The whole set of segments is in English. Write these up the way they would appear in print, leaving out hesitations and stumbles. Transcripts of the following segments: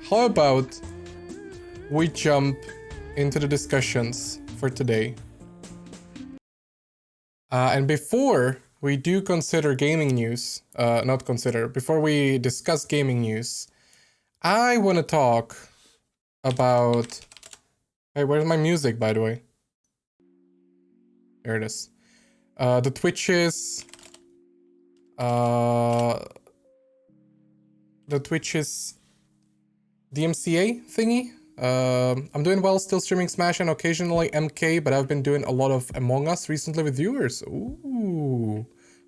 how about we jump into the discussions for today? And before we do consider gaming news, before we discuss gaming news, I want to talk about... Hey, where's my music, by the way? There it is. The Twitch's... the Twitch's DMCA thingy. I'm doing well, still streaming Smash and occasionally MK, but I've been doing a lot of Among Us recently with viewers. Ooh.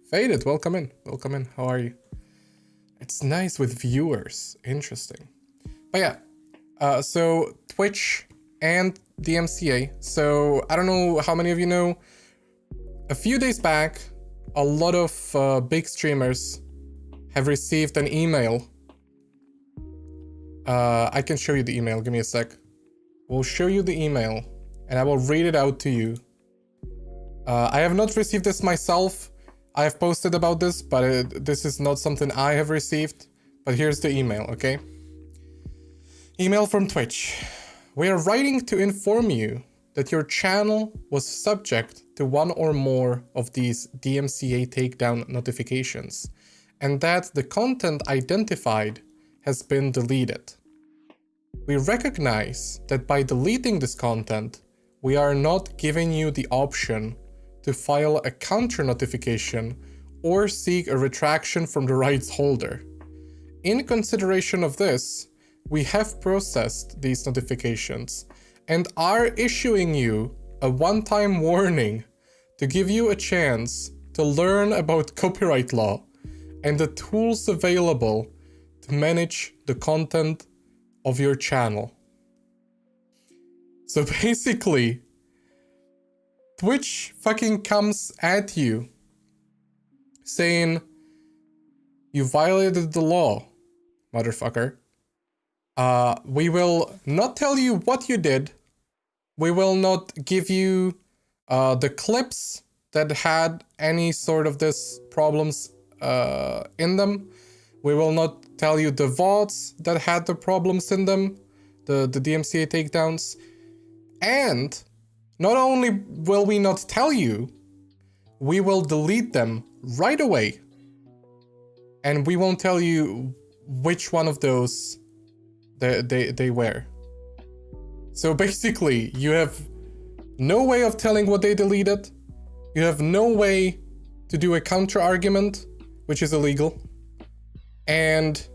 Faded, welcome in. Welcome in. How are you? It's nice with viewers. Interesting. But yeah, so Twitch and DMCA. So I don't know how many of you know. A few days back, a lot of big streamers have received an email. I can show you the email. Give me a sec. We'll show you the email and I will read it out to you. I have not received this myself. I have posted about this, but this is not something I have received. But here's the email, okay? Email from Twitch. We are writing to inform you that your channel was subject to one or more of these DMCA takedown notifications, and that the content identified has been deleted. We recognize that by deleting this content, we are not giving you the option to file a counter notification or seek a retraction from the rights holder. In consideration of this, we have processed these notifications and are issuing you a one-time warning to give you a chance to learn about copyright law and the tools available to manage the content of your channel. So basically, Twitch fucking comes at you saying, you violated the law, motherfucker. We will not tell you what you did. We will not give you the clips that had any sort of this problems in them. We will not tell you the VODs that had the problems in them, the DMCA takedowns. And not only will we not tell you, we will delete them right away. And we won't tell you which one of those they were. So basically, you have no way of telling what they deleted. You have no way to do a counter argument, which is illegal. And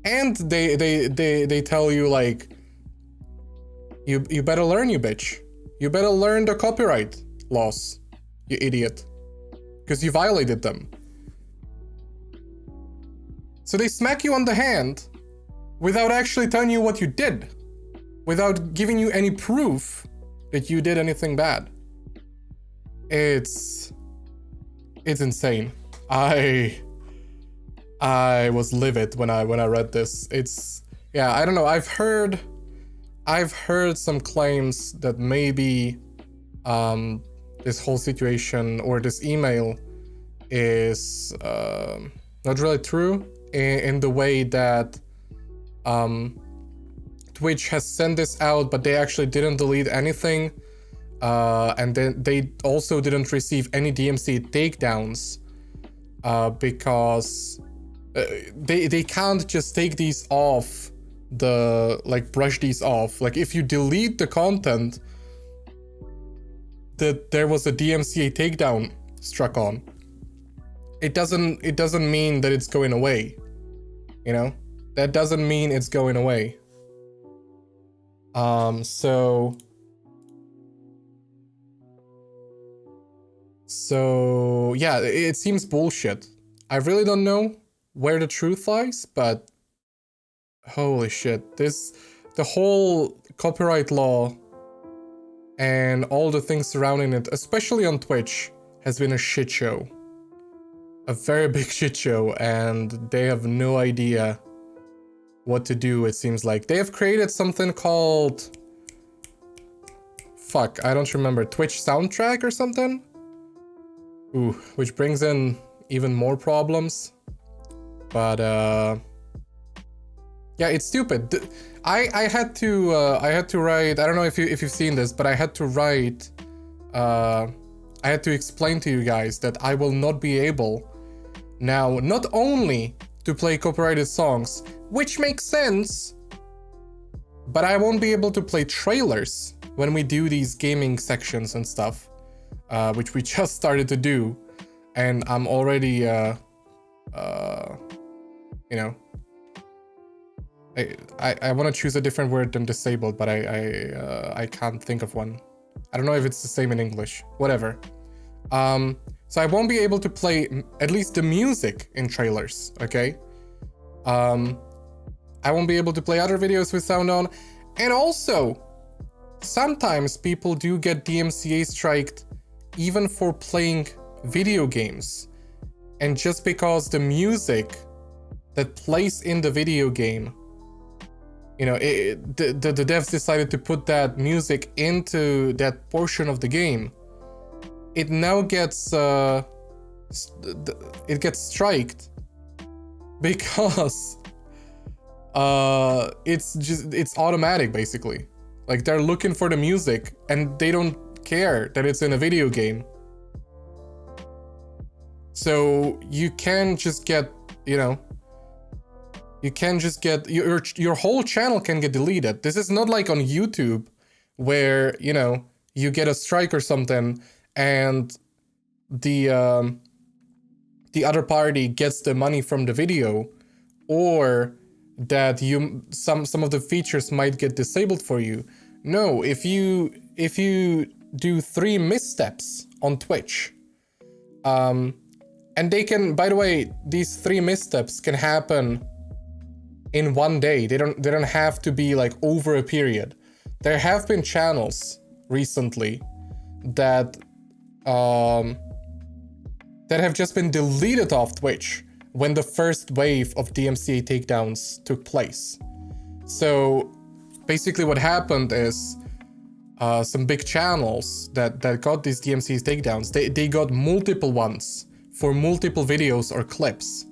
they tell you, like, you better learn, you bitch. You better learn the copyright laws, you idiot. Because you violated them. So they smack you on the hand without actually telling you what you did. Without giving you any proof that you did anything bad. It's insane. I was livid when I read this. It's, yeah, I don't know. I've heard some claims that maybe this whole situation or this email is not really true in the way that Twitch has sent this out, but they actually didn't delete anything. And then they also didn't receive any DMCA takedowns because they can't just take these off brush these off. Like, if you delete the content that there was a DMCA takedown struck on, it doesn't mean that it's going away. You know? That doesn't mean it's going away. So yeah, it seems bullshit. I really don't know where the truth lies, but holy shit, the whole copyright law and all the things surrounding it, especially on Twitch, has been a shit show. A very big shit show, and they have no idea what to do, it seems like. They have created something called... Fuck, I don't remember. Twitch soundtrack or something? Ooh, which brings in even more problems. But Yeah, it's stupid. I had to write. I don't know if you've seen this, but I had to write. I had to explain to you guys that I will not be able now not only to play copyrighted songs, which makes sense, but I won't be able to play trailers when we do these gaming sections and stuff, which we just started to do, and I'm already, you know, I want to choose a different word than disabled, but I can't think of one. I don't know if it's the same in English. Whatever. So I won't be able to play at least the music in trailers. Okay. I won't be able to play other videos with sound on, and also sometimes people do get DMCA striked even for playing video games, and just because the music that plays in the video game, you know, the devs decided to put that music into that portion of the game, it now gets it gets striked because it's automatic basically. Like, they're looking for the music and they don't care that it's in a video game. So you can just get, you know, you can just get your whole channel can get deleted. This is not like on YouTube where, you know, you get a strike or something and the other party gets the money from the video, or that some of the features might get disabled for you. No, if you do 3 missteps on Twitch, and they can, by the way, these 3 missteps can happen in one day. They don't have to be like over a period. There have been channels recently that that have just been deleted off Twitch when the first wave of DMCA takedowns took place. So basically what happened is some big channels that got these DMCA takedowns, they got multiple ones for multiple videos or clips.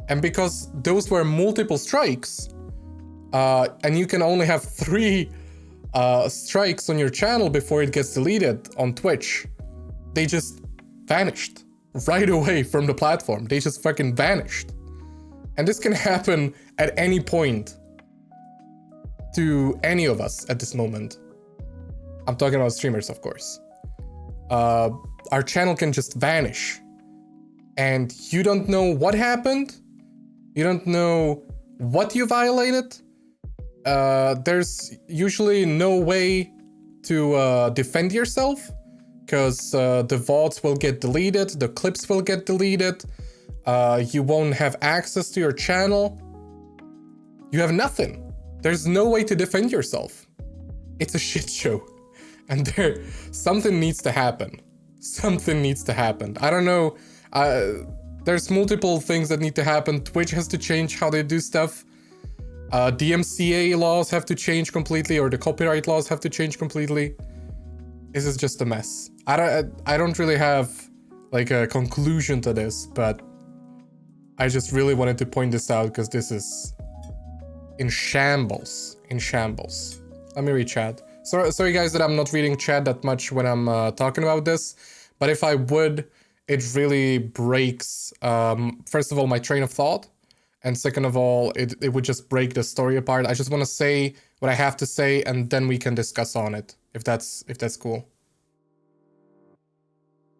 And because those were multiple strikes, and you can only have 3 strikes on your channel before it gets deleted on Twitch, they just vanished right away from the platform. They just fucking vanished. And this can happen at any point to any of us at this moment. I'm talking about streamers, of course. Our channel can just vanish. And you don't know what happened. You don't know what you violated. There's usually no way to defend yourself, because the VODs will get deleted, the clips will get deleted, you won't have access to your channel. You have nothing. There's no way to defend yourself. It's a shit show. And something needs to happen. Something needs to happen. I don't know. There's multiple things that need to happen. Twitch has to change how they do stuff. DMCA laws have to change completely, or the copyright laws have to change completely. This is just a mess. I don't really have like a conclusion to this, but I just really wanted to point this out because this is in shambles. In shambles. Let me read chat. Sorry guys that I'm not reading chat that much when I'm talking about this, but if I would, it really breaks, first of all, my train of thought, and second of all, it would just break the story apart. I just want to say what I have to say, and then we can discuss on it, if that's cool.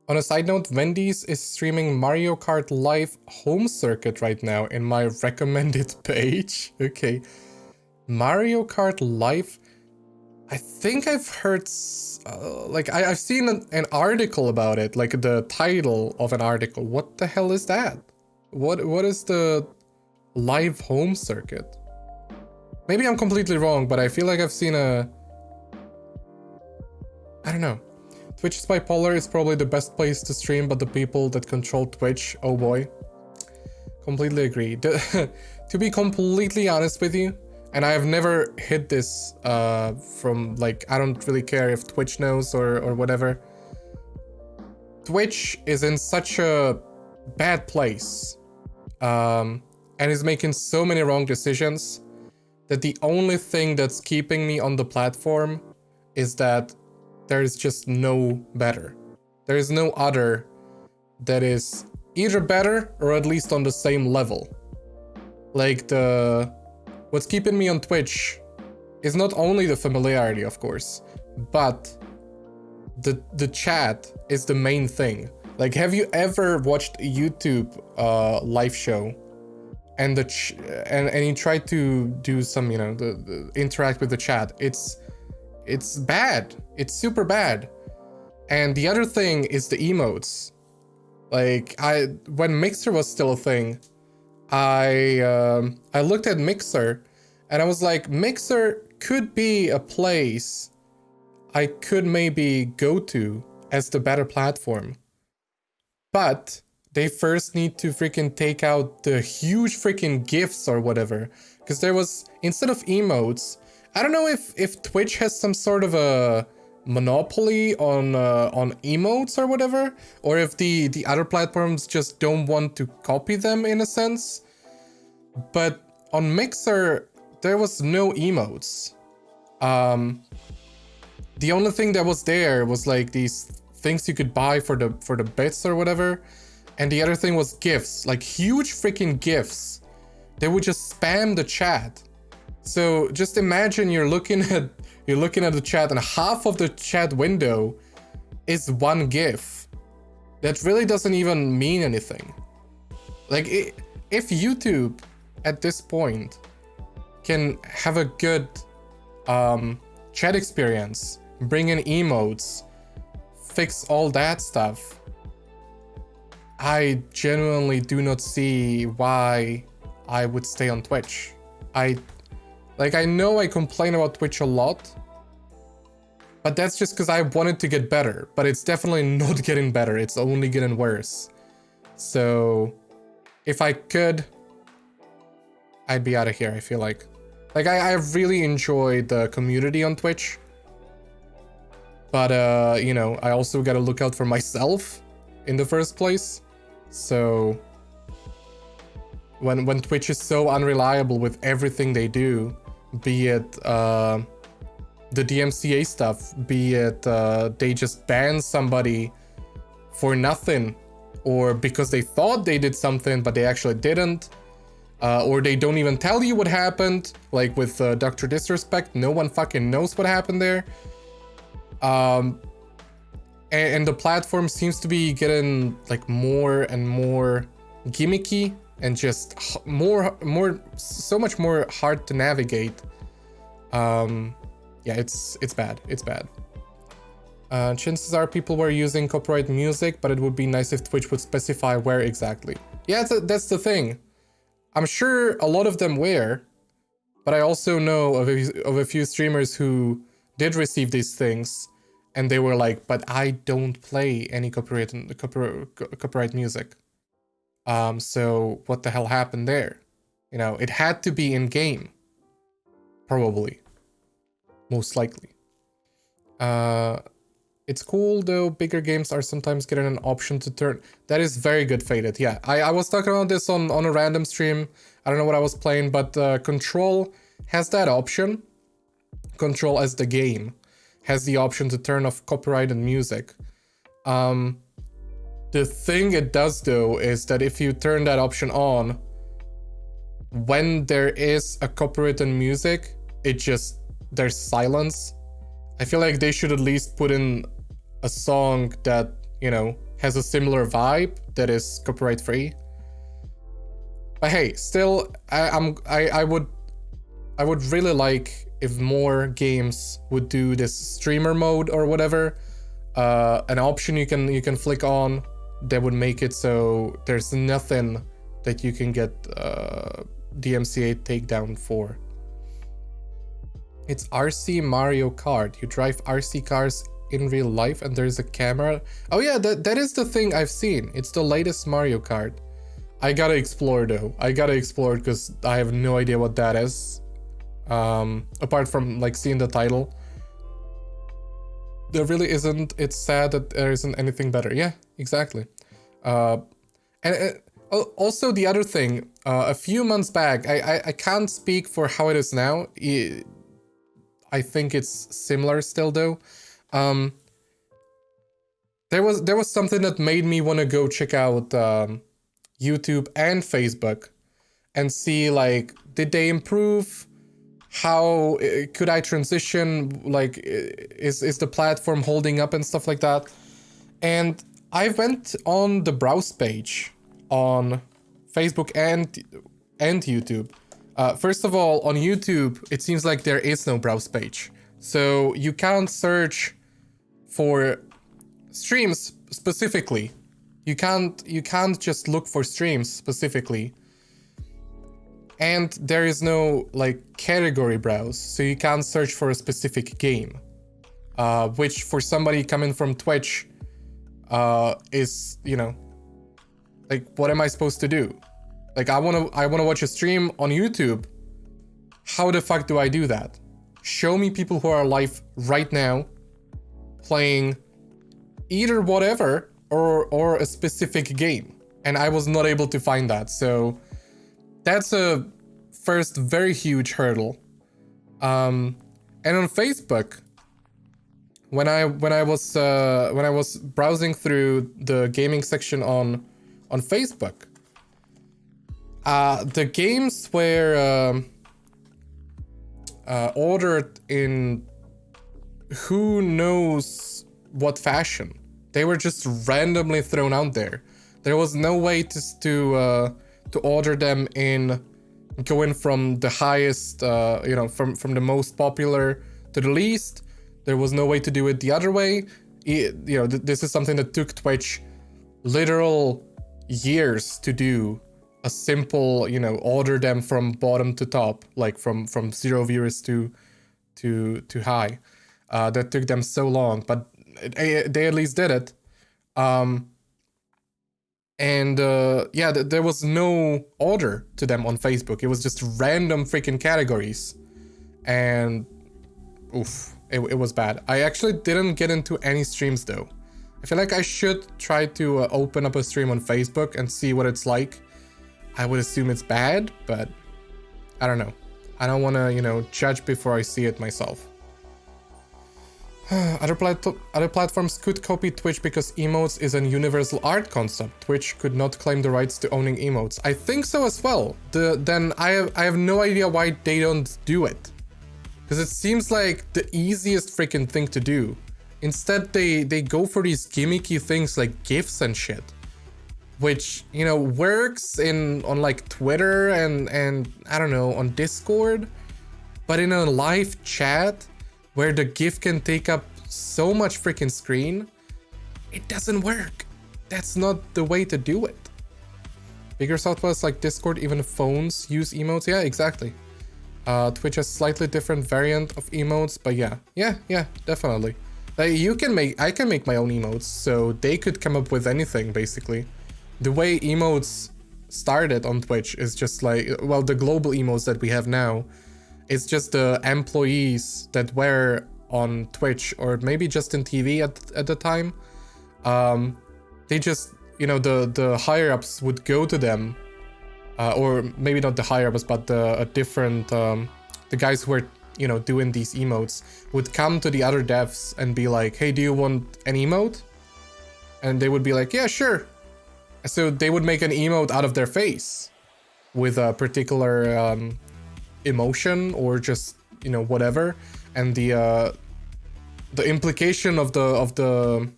On a side note, Wendy's is streaming Mario Kart Live Home Circuit right now in my recommended page. Okay. Mario Kart Live. I think I've heard, like, I've seen an article about it, like the title of an article. What the hell is that? What is the Live Home Circuit? Maybe I'm completely wrong, but I feel like I've seen I don't know. Twitch is bipolar is probably the best place to stream, but the people that control Twitch, oh boy. Completely agree. To be completely honest with you, and I have never hit this from, like, I don't really care if Twitch knows or whatever. Twitch is in such a bad place and is making so many wrong decisions that the only thing that's keeping me on the platform is that there is just no better. There is no other that is either better or at least on the same level. Like what's keeping me on Twitch is not only the familiarity, of course, but the chat is the main thing. Like, have you ever watched a YouTube live show and and you try to do some, you know, the interact with the chat? It's bad. It's super bad. And the other thing is the emotes. Like, when Mixer was still a thing, I looked at Mixer and I was like, Mixer could be a place I could maybe go to as the better platform. But they first need to freaking take out the huge freaking GIFs or whatever. Because there was, instead of emotes, I don't know if Twitch has some sort of a monopoly on emotes or whatever, or if the other platforms just don't want to copy them in a sense. But on Mixer, there was no emotes. The only thing that was there was like these things you could buy for the bits or whatever, and the other thing was GIFs, like huge freaking GIFs. They would just spam the chat. So just imagine you're looking at the chat and half of the chat window is one GIF. That really doesn't even mean anything. Like, if YouTube at this point can have a good chat experience, bring in emotes, fix all that stuff, I genuinely do not see why I would stay on Twitch. I know I complain about Twitch a lot, but that's just because I wanted to get better, but it's definitely not getting better, it's only getting worse. So if I could, I'd be out of here, I feel like. Like, I really enjoy the community on Twitch, but you know, I also gotta look out for myself in the first place. So when Twitch is so unreliable with everything they do, be it the DMCA stuff, be it they just ban somebody for nothing, or because they thought they did something but they actually didn't, or they don't even tell you what happened, like with Dr. Disrespect, no one fucking knows what happened there. And the platform seems to be getting like more and more gimmicky and just so much more hard to navigate. Yeah, it's bad. It's bad. Chances are people were using copyright music, but it would be nice if Twitch would specify where exactly. Yeah, that's the thing. I'm sure a lot of them were, but I also know of a few streamers who did receive these things, and they were like, but I don't play any copyright music. So what the hell happened there? You know, it had to be in game. Probably. Most likely. It's cool though, bigger games are sometimes getting an option to turn. That is very good, Faded. Yeah, I was talking about this on a random stream. I don't know what I was playing, but Control has that option. Control as the game has the option to turn off copyrighted music. The thing it does though is that if you turn that option on, when there is a copyrighted music, there's silence. I feel like they should at least put in a song that, you know, has a similar vibe that is copyright free. But hey, still, I would really like if more games would do this streamer mode or whatever, an option you can flick on that would make it so there's nothing that you can get DMCA takedown for. It's RC Mario Kart. You drive RC cars in real life and there's a camera. Oh yeah, that is the thing I've seen. It's the latest Mario Kart. I gotta explore though. I gotta explore because I have no idea what that is. Apart from like seeing the title. There really isn't. It's sad that there isn't anything better. Yeah, exactly. And also the other thing, a few months back. I can't speak for how it is now. I think it's similar still though. There was something that made me want to go check out YouTube and Facebook and see, like, did they improve? How could I transition? Like, is the platform holding up and stuff like that? And I went on the browse page on Facebook and YouTube. First of all, on YouTube, it seems like there is no browse page, so you can't search for streams specifically. You can't just look for streams specifically. And there is no, like, category browse, so you can't search for a specific game. Which for somebody coming from Twitch is, you know, like, what am I supposed to do? Like, I wanna watch a stream on YouTube. How the fuck do I do that? Show me people who are live right now playing either whatever or a specific game. And I was not able to find that, so that's a first very huge hurdle. And on Facebook, when I was browsing through the gaming section on Facebook, the games were ordered in who knows what fashion. They were just randomly thrown out there. There was no way to order them in going from the highest, you know, from the most popular to the least. There was no way to do it the other way. You know, this is something that took Twitch literal years to do. A simple, you know, order them from bottom to top, like from 0 viewers to high. That took them so long, but they at least did it. Yeah, there was no order to them on Facebook. It was just random freaking categories. And oof, it was bad. I actually didn't get into any streams though. I feel like I should try to open up a stream on Facebook and see what it's like. I would assume it's bad, but I don't know. I don't want to, you know, judge before I see it myself. Other platforms could copy Twitch because emotes is a universal art concept. Twitch could not claim the rights to owning emotes. I think so as well. Then I have no idea why they don't do it. Because it seems like the easiest freaking thing to do. Instead, they go for these gimmicky things like GIFs and shit. Which, you know, works on like Twitter and I don't know, on Discord. But in a live chat, where the GIF can take up so much freaking screen, it doesn't work. That's not the way to do it. Bigger Southwest, like Discord, even phones use emotes. Yeah, exactly. Twitch has slightly different variant of emotes, but yeah, definitely. Like, I can make my own emotes, so they could come up with anything basically. The way emotes started on Twitch is just like, well, the global emotes that we have now, it's just the employees that were on Twitch or maybe just in TV at the time. They just, you know, the higher ups would go to them, or maybe not the higher ups, but the guys who were, you know, doing these emotes would come to the other devs and be like, hey, do you want an emote? And they would be like, yeah, sure. So they would make an emote out of their face with a particular emotion or just, you know, whatever. And the implication of the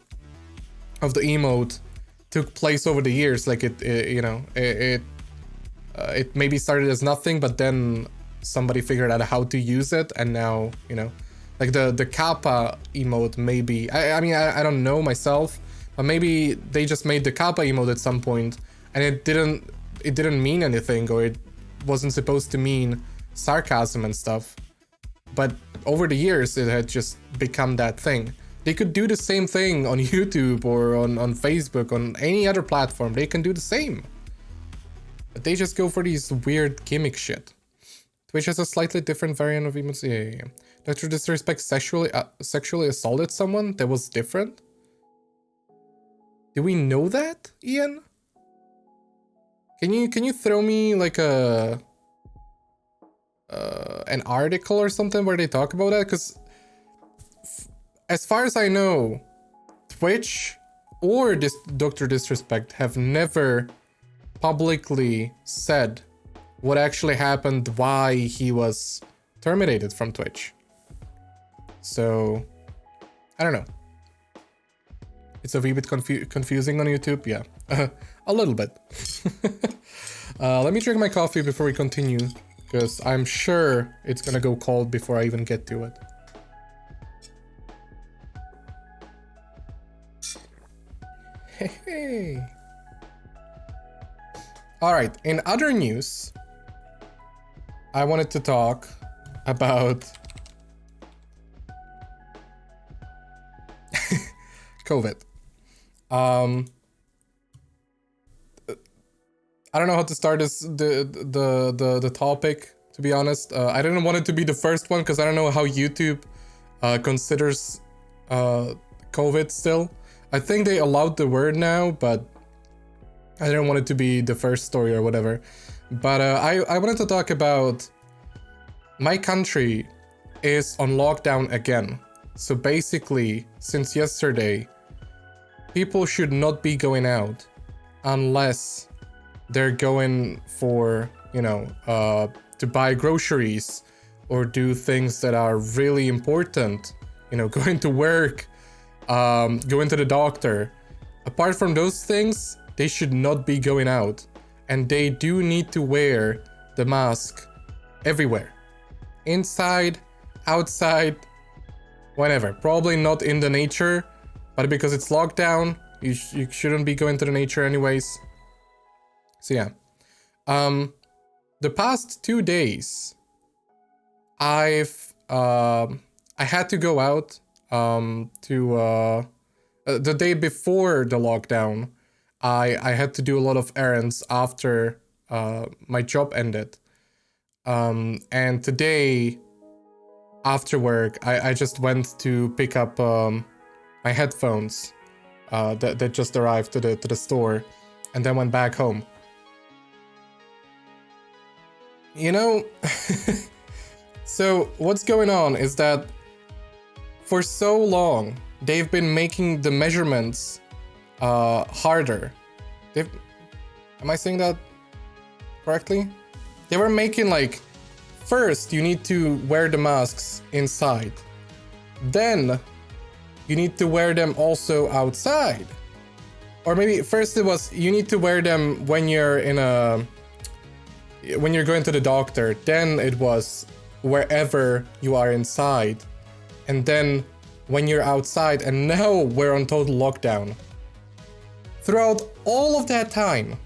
emote took place over the years. Like it maybe started as nothing, but then somebody figured out how to use it, and now, you know, like the kappa emote, maybe I mean I don't know myself, but maybe they just made the kappa emote at some point and it didn't mean anything, or it wasn't supposed to mean sarcasm and stuff, but over the years it had just become that thing. They could do the same thing on YouTube or on Facebook, on any other platform. They can do the same, but they just go for these weird gimmick shit. Twitch has a slightly different variant of emotes. Yeah. Dr. Disrespect sexually assaulted someone that was different? Do we know that, Ian? Can you throw me like a an article or something where they talk about that? Because as far as I know, Twitch or Dr. Disrespect have never publicly said what actually happened, why he was terminated from Twitch. So, I don't know. It's a wee bit confusing on YouTube, yeah. A little bit. Let me drink my coffee before we continue, because I'm sure it's gonna go cold before I even get to it. Hey. Alright, in other news, I wanted to talk about COVID. I don't know how to start the topic, to be honest. I didn't want it to be the first one because I don't know how YouTube considers COVID still. I think they allowed the word now, but I didn't want it to be the first story or whatever. But I wanted to talk about my country is on lockdown again. So basically, since yesterday, people should not be going out unless they're going for, you know, to buy groceries or do things that are really important, you know, going to work, going to the doctor. Apart from those things, they should not be going out. And they do need to wear the mask everywhere. Inside, outside, whenever. Probably not in the nature, but because it's lockdown, you shouldn't be going to the nature anyways. So yeah. The past 2 days, I had to go out to the day before the lockdown. I had to do a lot of errands after my job ended. And today, after work, I just went to pick up my headphones that just arrived to the store, and then went back home. You know, so what's going on is that for so long, they've been making the measurements harder. Am I saying that correctly? They were making like, first you need to wear the masks inside. Then you need to wear them also outside. Or maybe first it was you need to wear them when you're when you're going to the doctor. Then it was wherever you are inside. And then when you're outside, and now we're on total lockdown. Throughout all of that time,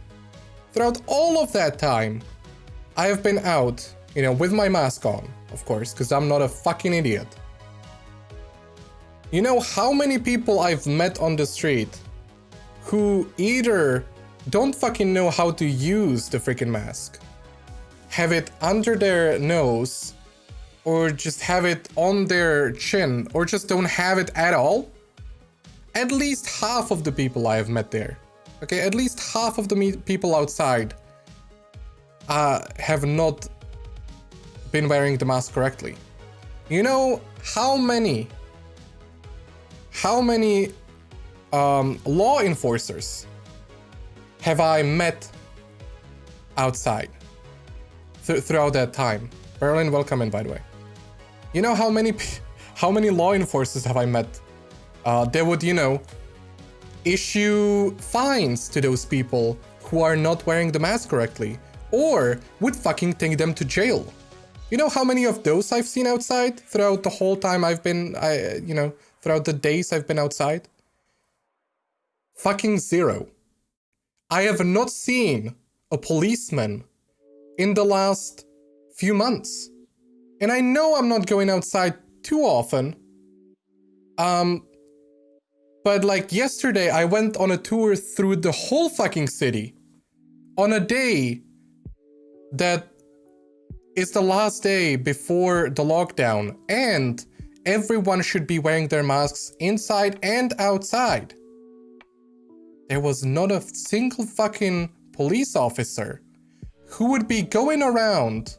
I have been out, you know, with my mask on, of course, because I'm not a fucking idiot. You know how many people I've met on the street who either don't fucking know how to use the freaking mask, have it under their nose, or just have it on their chin, or just don't have it at all? At least half of the people I have met there, okay, at least half of the people outside have not been wearing the mask correctly. You know how many law enforcers have I met outside throughout that time? Berlin, welcome in, by the way. You know how many law enforcers have I met? They would, you know, issue fines to those people who are not wearing the mask correctly, or would fucking take them to jail. You know how many of those I've seen outside throughout the whole time I've been, you know, throughout the days I've been outside? Fucking zero. I have not seen a policeman in the last few months. And I know I'm not going outside too often. But like yesterday, I went on a tour through the whole fucking city on a day that is the last day before the lockdown, and everyone should be wearing their masks inside and outside. There was not a single fucking police officer who would be going around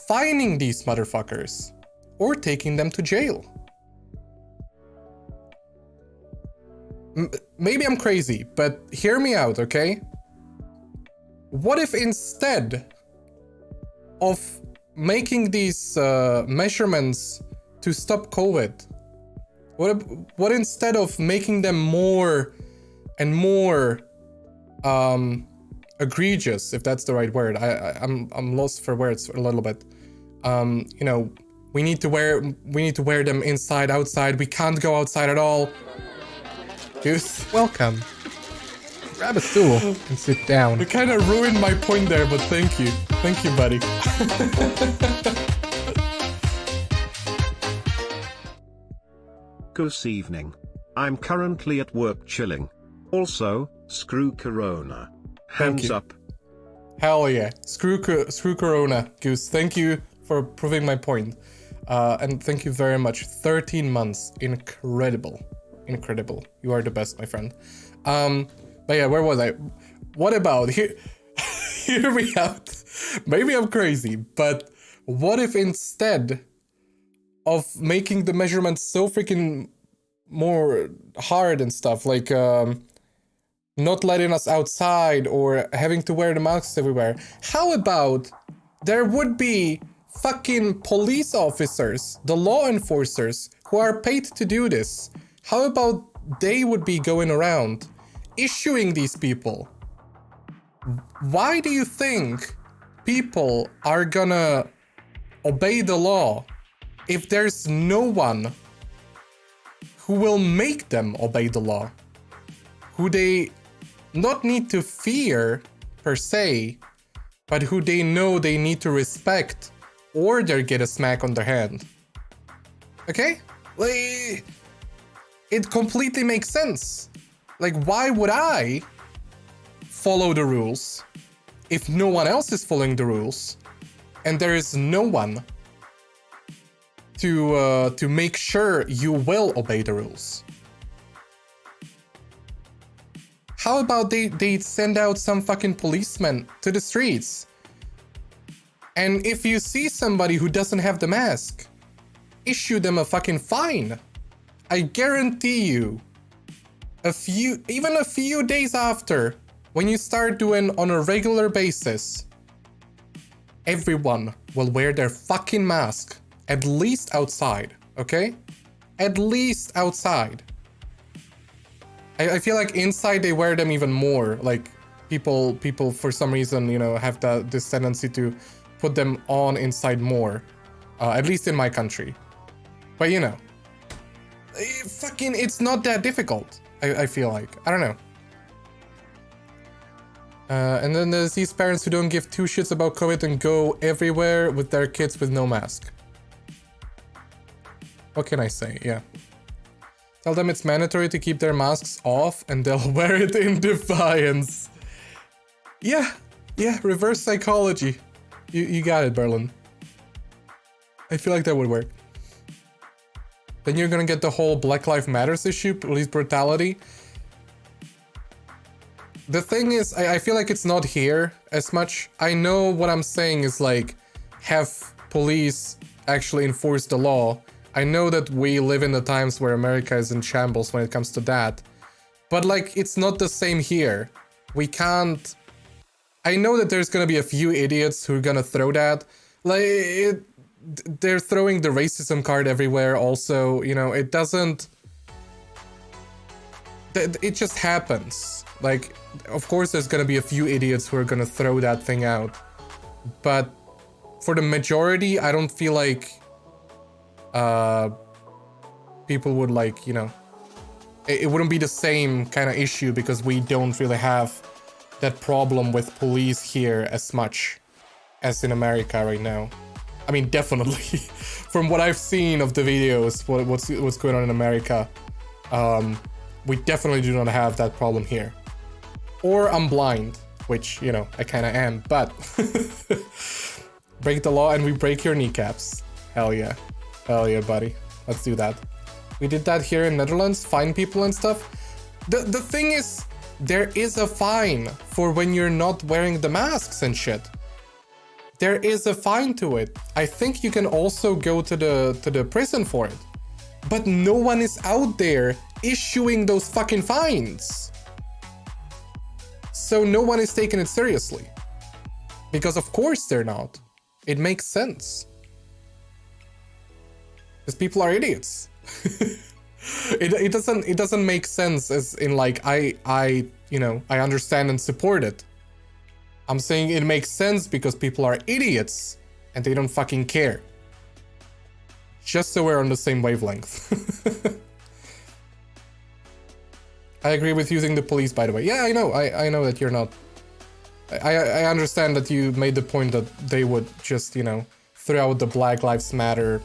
fining these motherfuckers or taking them to jail. Maybe I'm crazy, but hear me out, okay? What if instead of making these measurements to stop COVID, what instead of making them more and more egregious, if that's the right word? I'm lost for words a little bit. You know, we need to wear them inside, outside. We can't go outside at all. Goose, welcome. Grab a stool and sit down. You kind of ruined my point there, but thank you. Thank you, buddy. Good evening. I'm currently at work chilling. Also, screw Corona. Hands up. Hell yeah. Screw Corona, Goose. Thank you for proving my point. And thank you very much. 13 months. Incredible. Incredible. You are the best, my friend. But yeah, where was I? What about, hear me out. Maybe I'm crazy, but what if instead of making the measurements so freaking more hard and stuff, like not letting us outside or having to wear the masks everywhere, how about there would be fucking police officers, the law enforcers, who are paid to do this? How about they would be going around issuing these people? Why do you think people are gonna obey the law if there's no one who will make them obey the law? Who they not need to fear per se, but who they know they need to respect or they get a smack on their hand. Okay? Like, it completely makes sense. Like, why would I follow the rules if no one else is following the rules and there is no one to make sure you will obey the rules? How about they send out some fucking policemen to the streets? And if you see somebody who doesn't have the mask, issue them a fucking fine. I guarantee you, even a few days after, when you start doing on a regular basis, everyone will wear their fucking mask, at least outside, okay? At least outside. I feel like inside they wear them even more. Like people for some reason, you know, have this tendency to put them on inside more, at least in my country. But you know, it's not that difficult. I feel like, I don't know. And then there's these parents who don't give two shits about COVID and go everywhere with their kids with no mask. What can I say? Yeah. Tell them it's mandatory to keep their masks off and they'll wear it in defiance. Yeah, reverse psychology. You got it, Berlin. I feel like that would work. Then you're gonna get the whole Black Lives Matters issue, police brutality. The thing is, I feel like it's not here as much. I know what I'm saying is like, have police actually enforce the law. I know that we live in the times where America is in shambles when it comes to that. But like, it's not the same here. We can't... I know that there's gonna be a few idiots who are gonna throw that. Like, they're throwing the racism card everywhere also, you know, it doesn't... It just happens. Like, of course there's gonna be a few idiots who are gonna throw that thing out. But for the majority, I don't feel like people would like, you know, it wouldn't be the same kind of issue because we don't really have that problem with police here as much as in America right now. I mean, definitely from what I've seen of the videos, what's going on in America, we definitely do not have that problem here. Or I'm blind, which, you know, I kind of am, but break the law and we break your kneecaps. Hell yeah. Hell yeah, buddy. Let's do that. We did that here in Netherlands, fine people and stuff. The thing is, There is a fine for when you're not wearing the masks and shit. There is a fine to it. I think you can also go to the prison for it. But no one is out there issuing those fucking fines. So no one is taking it seriously. Because of course they're not. It makes sense. Because people are idiots. It doesn't make sense as in like I understand and support it. I'm saying it makes sense because people are idiots and they don't fucking care. Just so we're on the same wavelength. I agree with using the police, by the way. Yeah, I know. I know that you're not. I understand that you made the point that they would just, throw out the Black Lives Matter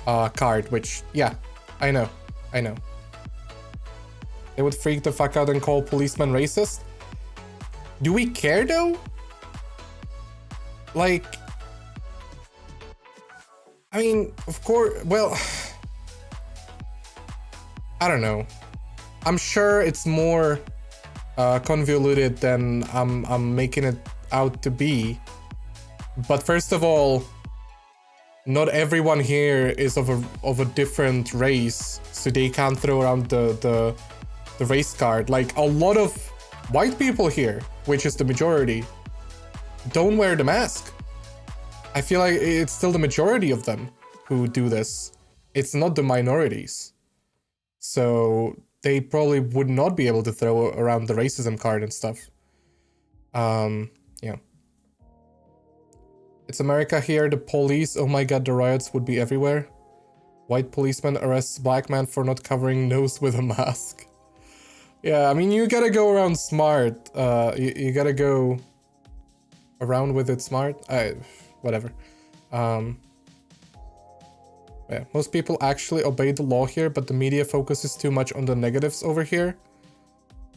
card, which, yeah, I know. They would freak the fuck out and call policemen racist. Do we care though? Like, I mean, of course, well, I don't know. I'm sure it's more convoluted than I'm making it out to be. But first of all, not everyone here is of a different race, so they can't throw around the race card. Like, a lot of white people here, which is the majority, don't wear the mask. I feel like it's still the majority of them who do this. It's not the minorities. So they probably would not be able to throw around the racism card and stuff. Yeah. It's America here, the police, oh my god, the riots would be everywhere. White policeman arrests black man for not covering nose with a mask. Yeah, I mean, you gotta go around smart. You gotta go around with it smart. Whatever. Yeah, most people actually obey the law here, but the media focuses too much on the negatives over here.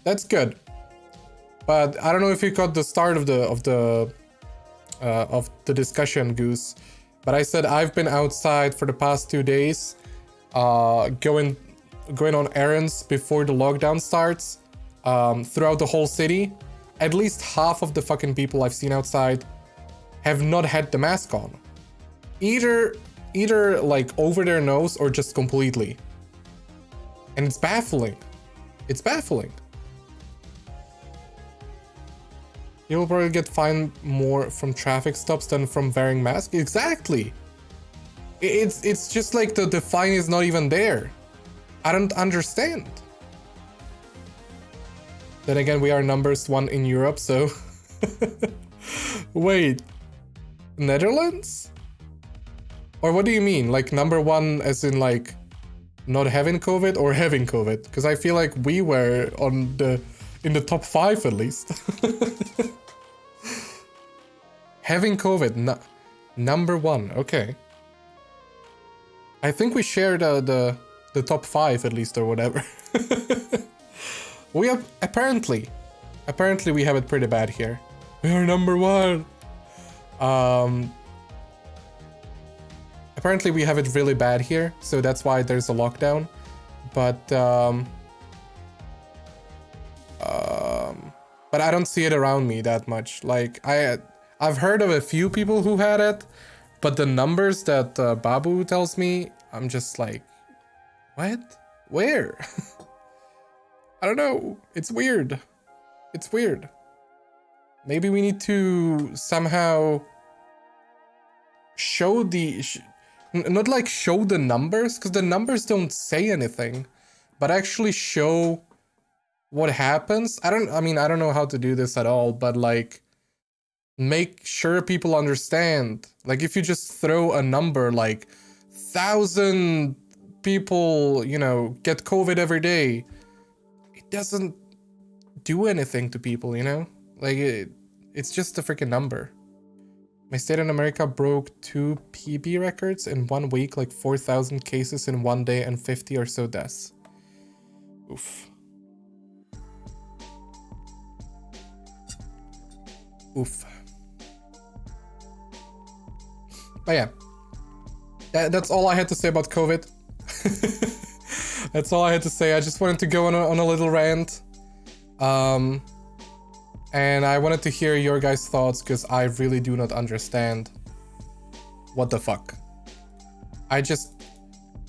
That's good. But I don't know if you caught the start of the discussion, Goose. But I said I've been outside for the past 2 days, going on errands before the lockdown starts, throughout the whole city. At least half of the fucking people I've seen outside have not had the mask on. Either like over their nose or just completely. And it's baffling. It's baffling. You'll probably get fined more from traffic stops than from wearing masks. Exactly. It's just like the fine is not even there. I don't understand. Then again, we are numbers 1 in Europe, so... Wait. Netherlands? Or what do you mean? Like number 1 as in like not having COVID or having COVID? Because I feel like we were in the top 5 at least. Having COVID, number 1, okay. I think we share the top 5 at least or whatever. We have apparently we have it pretty bad here. We are number 1. Apparently we have it really bad here, so that's why there's a lockdown. But I don't see it around me that much. Like I've heard of a few people who had it, but the numbers that Babu tells me, I'm just like, what? Where? I don't know. It's weird. It's weird. Maybe we need to somehow show not like show the numbers, because the numbers don't say anything, but actually show what happens. I don't know how to do this at all, but like make sure people understand. Like if you just throw a number like 1,000 people, get COVID every day, it doesn't do anything to people, Like it's just a freaking number. My state in America broke 2 PB records in 1 week, like 4,000 cases in 1 day and 50 or so deaths. Oof. Oof. But yeah, that's all I had to say about COVID. That's all I had to say. I just wanted to go on a little rant. And I wanted to hear your guys' thoughts because I really do not understand. What the fuck? Just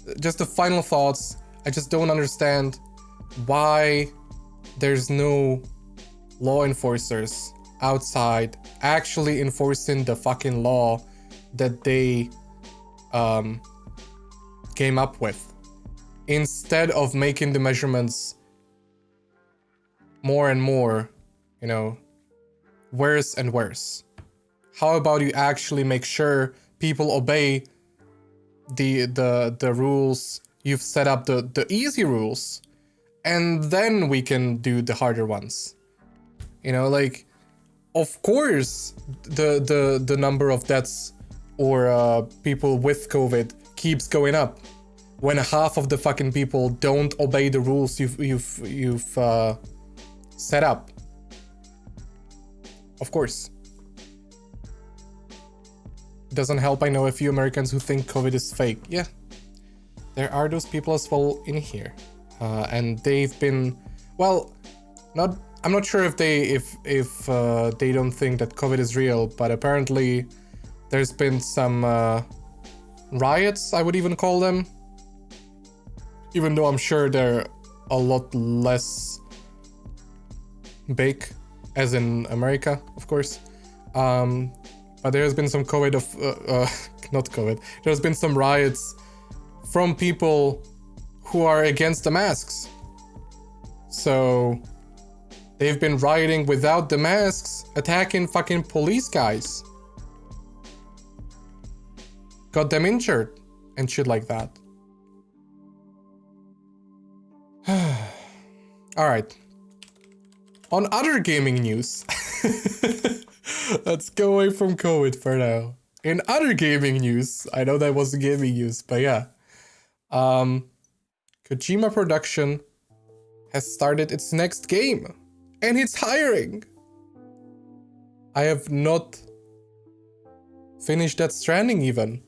the final thoughts. I just don't understand why there's no law enforcers outside actually enforcing the fucking law that they came up with, instead of making the measurements more and more, you know, worse and worse. How about you actually make sure people obey the rules you've set up, the easy rules, and then we can do the harder ones. You know, like, of course the number of deaths or people with COVID keeps going up when half of the fucking people don't obey the rules you've set up. Of course. It doesn't help I know a few Americans who think COVID is fake. Yeah, there are those people as well in here. And they've been, well, I'm not sure if they don't think that COVID is real, but apparently there's been some riots, I would even call them. Even though I'm sure they're a lot less big, as in America, of course. But there's been some COVID not COVID. There's been some riots from people who are against the masks. So they've been rioting without the masks, attacking fucking police guys. Got them injured and shit like that. Alright. On other gaming news, let's go away from COVID for now. In other gaming news, I know that wasn't gaming news, but yeah. Kojima Production has started its next game, and it's hiring. I have not finished Death Stranding even,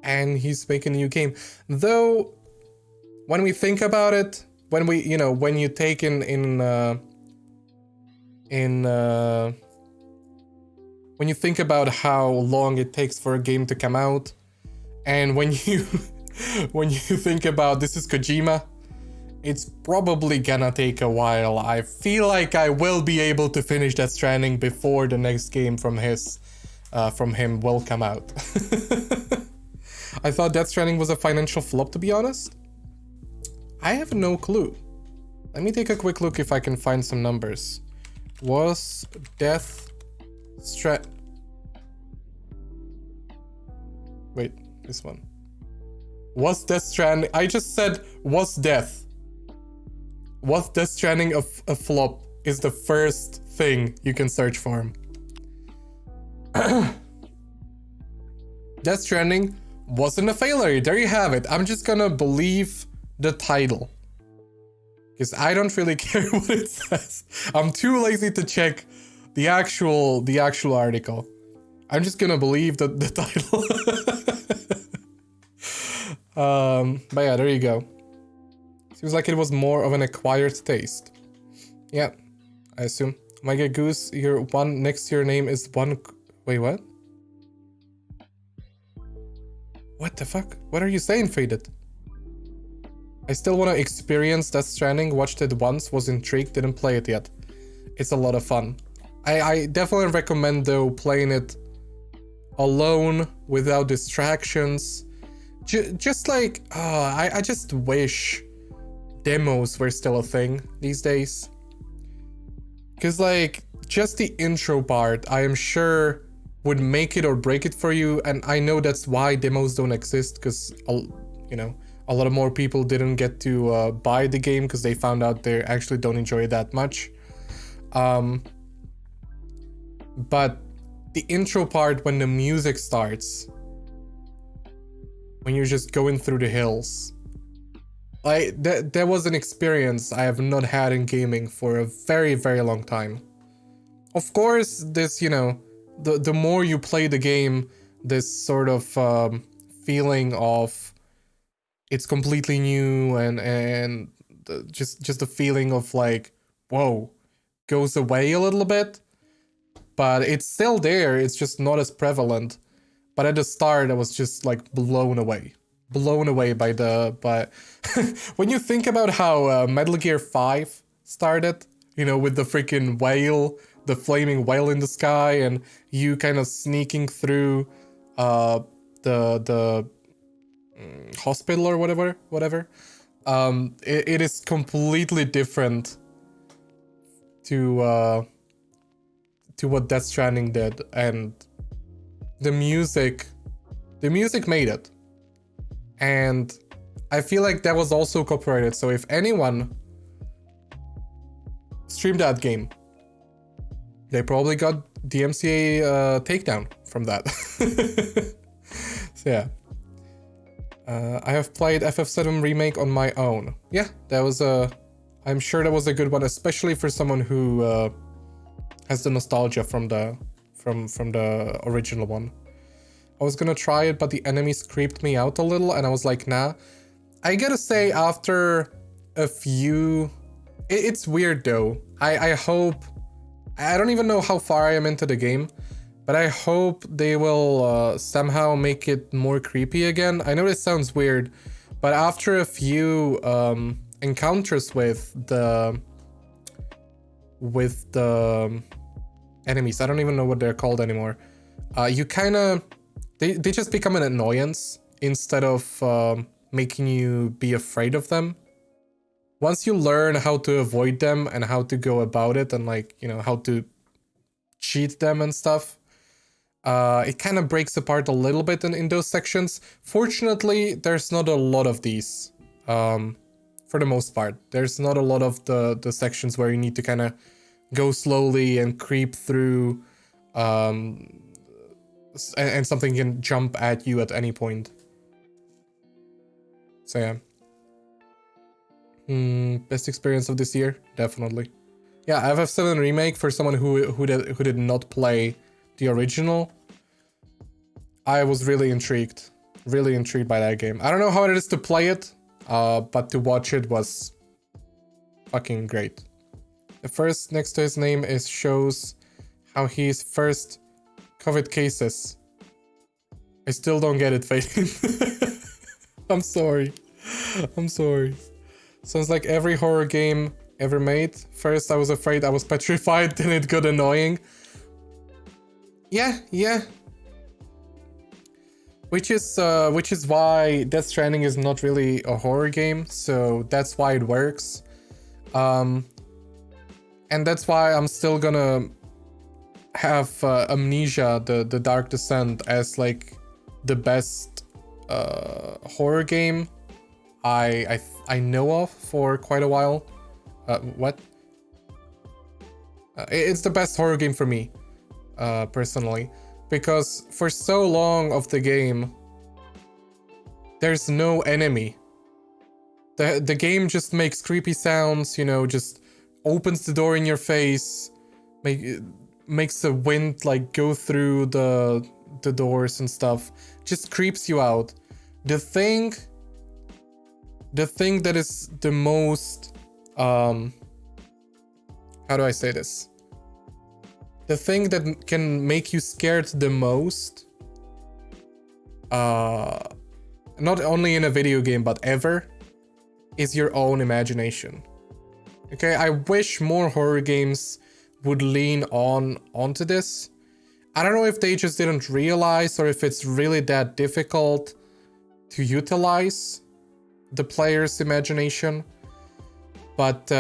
and he's making a new game. Though, when we think about it, when you take when you think about how long it takes for a game to come out, and when you think about this is Kojima, it's probably gonna take a while. I feel like I will be able to finish Death Stranding before the next game from him will come out. I thought Death Stranding was a financial flop, to be honest. I have no clue. Let me take a quick look if I can find some numbers. Was Death Stranding... Wait, this one. Was Death Stranding... I just said, was Death. Was Death Stranding a flop is the first thing you can search for him. Death Stranding wasn't a failure. There you have it. I'm just gonna believe the title, because I don't really care what it says. I'm too lazy to check the actual article. I'm just gonna believe the title. But yeah, there you go. Seems like it was more of an acquired taste. Yeah, I assume. Mega Goose, your one next to your name is one... Wait, what? What the fuck? What are you saying, Faded? I still want to experience Death Stranding, watched it once, was intrigued, didn't play it yet. It's a lot of fun. I definitely recommend though playing it alone, without distractions. Just like, I just wish demos were still a thing these days. Because like, just the intro part, I am sure would make it or break it for you. And I know that's why demos don't exist, because, you know, a lot of more people didn't get to buy the game because they found out they actually don't enjoy it that much. But the intro part, when the music starts, when you're just going through the hills, that was an experience I have not had in gaming for a very, very long time. Of course, this, you know, the more you play the game, this sort of feeling of it's completely new and just the feeling of like, whoa, goes away a little bit, but it's still there. It's just not as prevalent. But at the start, I was just like blown away by when you think about how Metal Gear 5 started, you know, with the freaking whale, the flaming whale in the sky, and you kind of sneaking through the hospital or whatever. It is completely different to what Death Stranding did, and the music made it. And I feel like that was also copyrighted, so if anyone streamed that game, they probably got DMCA takedown from that. So yeah. I have played FF7 Remake on my own. Yeah, that was I'm sure that was a good one, especially for someone who has the nostalgia from the original one. I was gonna try it, but the enemies creeped me out a little, and I was like, nah. I gotta say, after a few... It's weird though. I hope... I don't even know how far I am into the game, but I hope they will somehow make it more creepy again. I know this sounds weird, but after a few encounters with the enemies, I don't even know what they're called anymore, you kind of... They just become an annoyance instead of making you be afraid of them. Once you learn how to avoid them and how to go about it and, like, you know, how to cheat them and stuff, it kind of breaks apart a little bit in those sections. Fortunately, there's not a lot of these, for the most part. There's not a lot of the sections where you need to kind of go slowly and creep through, and something can jump at you at any point. So yeah. Best experience of this year? Definitely. Yeah, FF7 Remake, for someone who did not play the original, I was really intrigued by that game. I don't know how it is to play it, but to watch it was fucking great. The first next to his name shows how he's first COVID cases. I still don't get it, Faden. I'm sorry. Sounds like every horror game ever made. First I was afraid, I was petrified, then it got annoying. Yeah. Which is why Death Stranding is not really a horror game, so that's why it works. And that's why I'm still gonna have Amnesia, the Dark Descent, as like the best horror game I know of for quite a while. It's the best horror game for me, personally, because for so long of the game, there's no enemy. The game just makes creepy sounds, you know, just opens the door in your face, makes the wind like go through the doors and stuff, just creeps you out. The thing that is the most, how do I say this? The thing that can make you scared the most, not only in a video game, but ever, is your own imagination. Okay, I wish more horror games would lean onto this. I don't know if they just didn't realize, or if it's really that difficult to utilize the player's imagination. But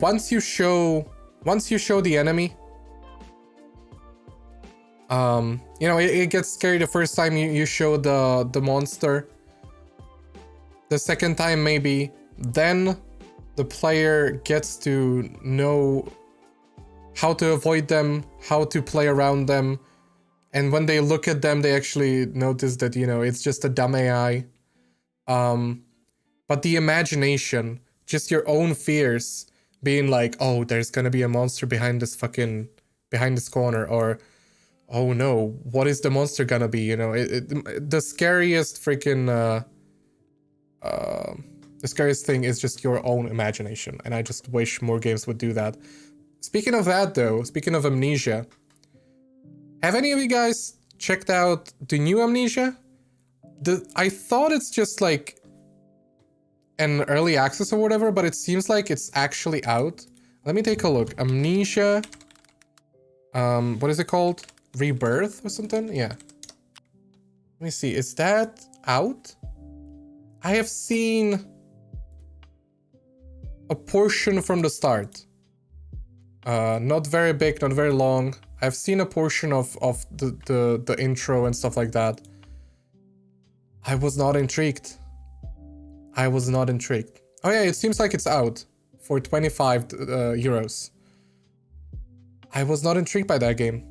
once you show the enemy, you know, it gets scary the first time you show the monster. The second time maybe, then the player gets to know how to avoid them, how to play around them, and when they look at them, they actually notice that, you know, it's just a dumb AI. But the imagination, just your own fears, being like, oh, there's gonna be a monster behind this corner, or oh no, what is the monster gonna be? You know, the scariest freaking, the scariest thing is just your own imagination, and I just wish more games would do that. Speaking of that though, speaking of Amnesia, have any of you guys checked out the new Amnesia? I thought it's just like an early access or whatever, but it seems like it's actually out. Let me take a look. Amnesia. What is it called? Rebirth or something? Yeah. Let me see. Is that out? I have seen a portion from the start. Not very big, not very long. I've seen a portion of the intro and stuff like that. I was not intrigued. I was not intrigued. Oh yeah, it seems like it's out for 25 euros. I was not intrigued by that game.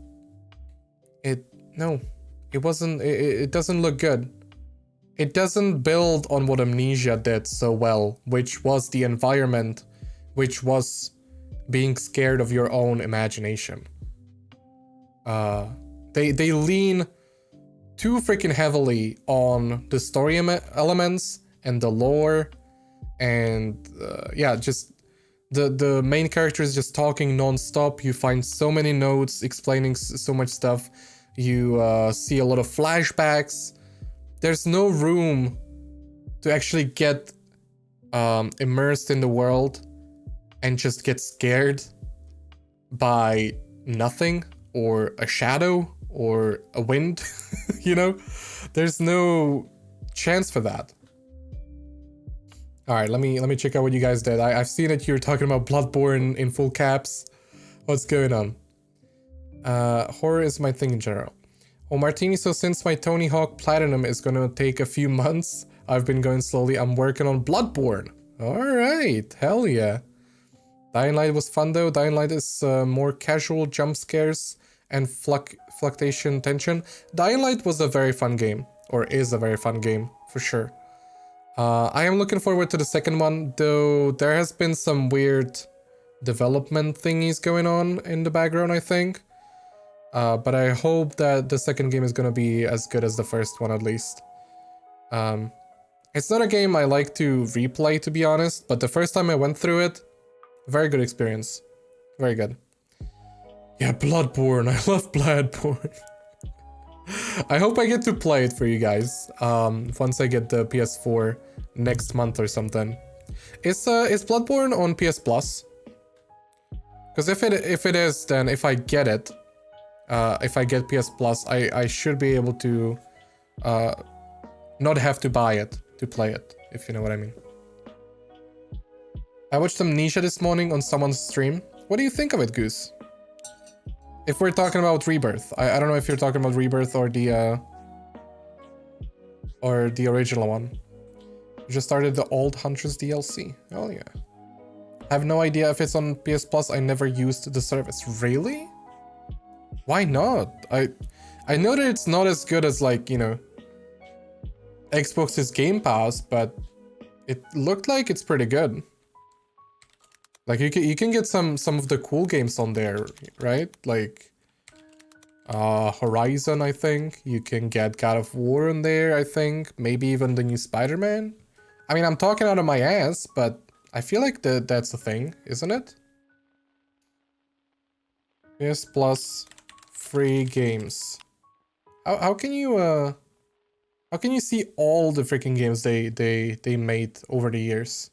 No, it wasn't, it doesn't look good. It doesn't build on what Amnesia did so well, which was the environment, which was being scared of your own imagination. They lean too freaking heavily on the story elements and the lore, and yeah, just the main character is just talking non-stop. You find so many notes explaining so much stuff. You see a lot of flashbacks. There's no room to actually get immersed in the world and just get scared by nothing or a shadow or a wind. You know, there's no chance for that. All right, let me check out what you guys did. I've seen it. You're talking about Bloodborne in full caps. What's going on? Horror is my thing in general. Oh, MarTyNi, so since my Tony Hawk Platinum is gonna take a few months, I've been going slowly. I'm working on Bloodborne. All right, hell yeah. Dying Light was fun though. Dying Light is more casual jump scares and fluctuation tension. Dying Light was a very fun game, or is a very fun game for sure. I am looking forward to the second one, though there has been some weird development thingies going on in the background, I think. But I hope that the second game is gonna be as good as the first one, at least. It's not a game I like to replay, to be honest, but the first time I went through it, very good experience. Very good. Yeah, Bloodborne. I love Bloodborne. I hope I get to play it for you guys once I get the PS4 next month or something. Is Bloodborne on PS Plus? Because if it is, then if I get it, if I get PS Plus, I should be able to not have to buy it to play it, if you know what I mean. I watched Amnesia this morning on someone's stream. What do you think of it, Goose? If we're talking about Rebirth, I don't know if you're talking about Rebirth or the original one. You just started the Old Huntress DLC. Oh yeah. I have no idea if it's on PS Plus. I never used the service. Really? Why not? I know that it's not as good as, like, you know, Xbox's Game Pass, but it looked like it's pretty good. Like you can get some of the cool games on there, right? Like Horizon, I think. You can get God of War in there, I think. Maybe even the new Spider-Man. I mean, I'm talking out of my ass, but I feel like that's a thing, isn't it? PS Plus free games. How can you see all the freaking games they made over the years?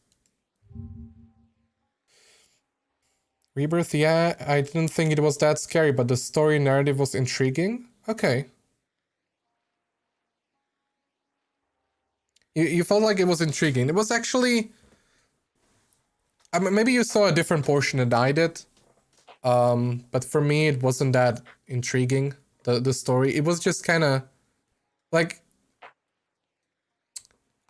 Rebirth, yeah, I didn't think it was that scary, but the story narrative was intriguing. Okay. You felt like it was intriguing. It was actually... I mean, maybe you saw a different portion than I did. But for me, it wasn't that intriguing, the story. It was just kind of... Like...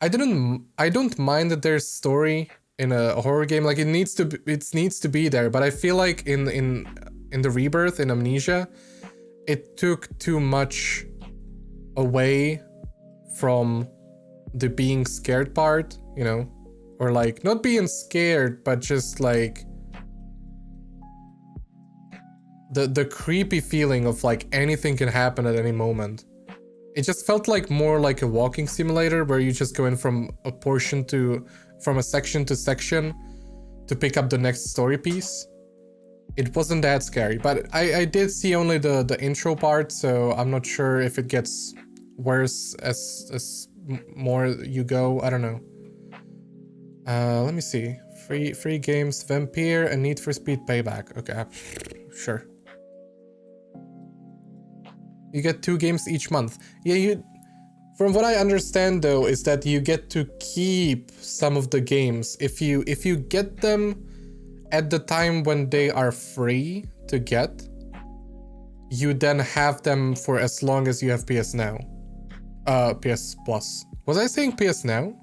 I don't mind that there's story in a horror game. Like, it needs to be there, but I feel like in the Rebirth, in Amnesia, it took too much away from the being scared part, you know? Or like, not being scared, but just like the creepy feeling of like anything can happen at any moment. It just felt like more like a walking simulator where you just go in from a section to section to pick up the next story piece. It wasn't that scary, but I did see only the intro part, so I'm not sure if it gets worse as more you go. I don't know. Let me see. Free games, Vampire, and Need for Speed Payback. Okay, sure. You get 2 games each month. Yeah, from what I understand though, is that you get to keep some of the games if you get them at the time when they are free to get. You then have them for as long as you have PS Now. PS Plus. Was I saying PS Now?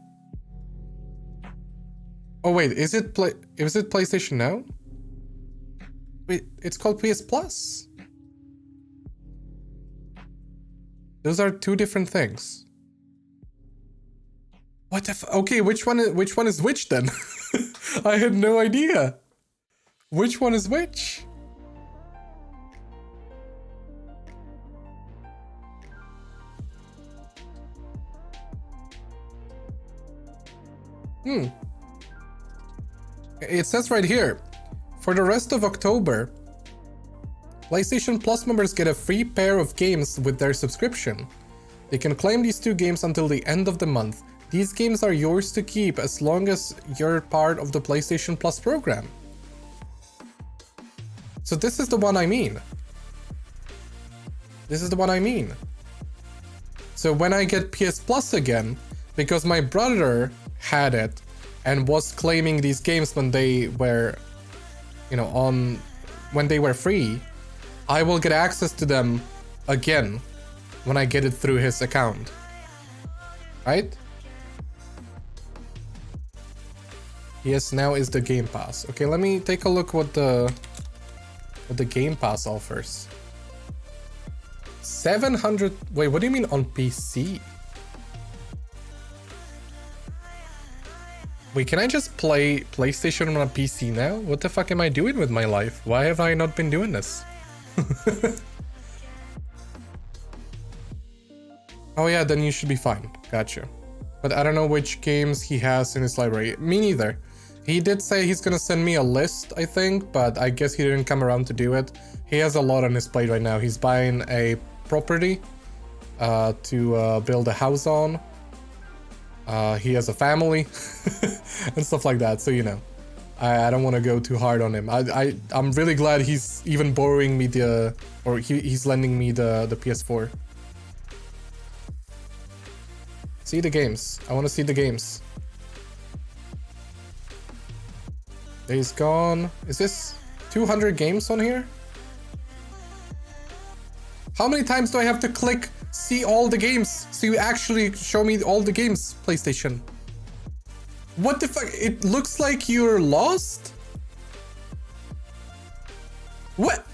Oh wait, is it PlayStation Now? Wait, it's called PS Plus. Those are 2 different things. What the okay, which one is which then? I had no idea. Which one is which? It says right here, for the rest of October, PlayStation Plus members get a free pair of games with their subscription. They can claim these 2 games until the end of the month. These games are yours to keep as long as you're part of the PlayStation Plus program. So this is the one I mean. This is the one I mean. So when I get PS Plus again, because my brother had it and was claiming these games when they were, you know, when they were free, I will get access to them again when I get it through his account. Right? Yes, now is the Game Pass. Okay, let me take a look what the Game Pass offers. 700. Wait, what do you mean on PC? Wait, can I just play PlayStation on a PC now? What the fuck am I doing with my life? Why have I not been doing this? Oh yeah, then you should be fine. Gotcha. But I don't know which games he has in his library. Me neither. He did say he's gonna send me a list, I think, but I guess he didn't come around to do it. He has a lot on his plate right now. He's buying a property to build a house on. He has a family and stuff like that, so you know. I don't want to go too hard on him. I'm really glad he's even borrowing me he's lending me the PS4. See the games. I want to see the games. Days Gone. Is this 200 games on here? How many times do I have to click see all the games so you actually show me all the games, PlayStation? What the fuck? It looks like you're lost? What?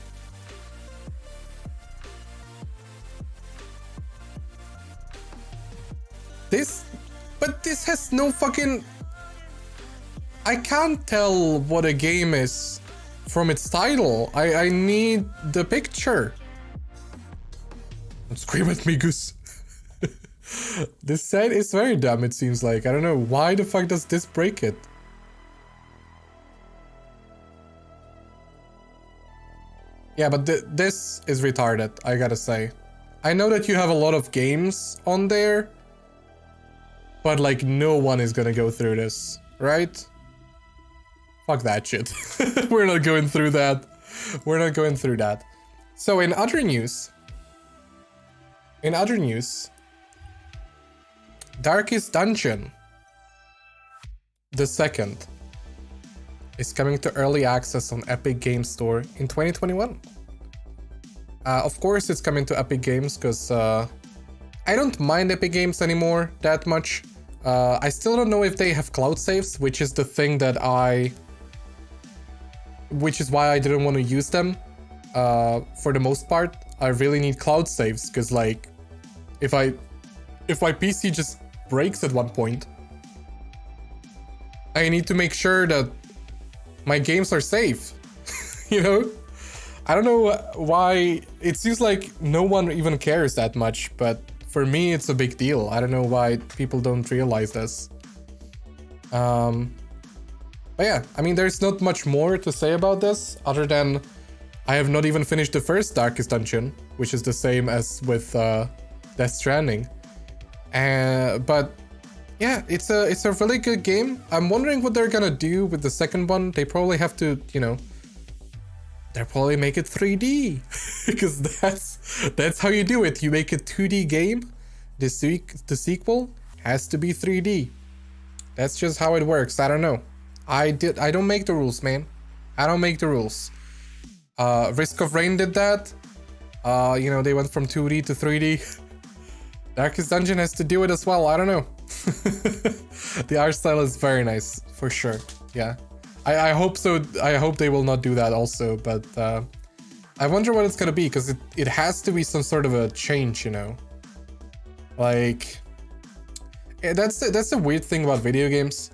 But this has no fucking... I can't tell what a game is from its title. I need the picture. Don't scream at me, Goose. This set is very dumb, it seems like. I don't know. Why the fuck does this break it? Yeah, but this is retarded, I gotta say. I know that you have a lot of games on there, but like no one is gonna go through this, right? Fuck that shit. We're not going through that. We're not going through that. So in other news, Darkest Dungeon, the second, is coming to early access on Epic Games Store in 2021. Of course it's coming to Epic Games because I don't mind Epic Games anymore that much. I still don't know if they have cloud saves, which is the thing that which is why I didn't want to use them for the most part. I really need cloud saves because like if my PC just breaks at one point, I need to make sure that my games are safe. You know? I don't know why. It seems like no one even cares that much, but for me it's a big deal. I don't know why people don't realize this. But But yeah, I mean, there's not much more to say about this other than I have not even finished the first Darkest Dungeon, which is the same as with Death Stranding. But yeah, it's a really good game. I'm wondering what they're gonna do with the second one. They probably have to, you know, they'll probably make it 3D because that's how you do it. You make a 2D game. The sequel has to be 3D. That's just how it works. I don't know. I don't make the rules, man. I don't make the rules. Risk of Rain did that. You know, they went from 2D to 3D. Darkest Dungeon has to do it as well. I don't know. The art style is very nice, for sure. Yeah. I hope so. I hope they will not do that also, but I wonder what it's gonna be, because it has to be some sort of a change, you know? Like, that's the weird thing about video games,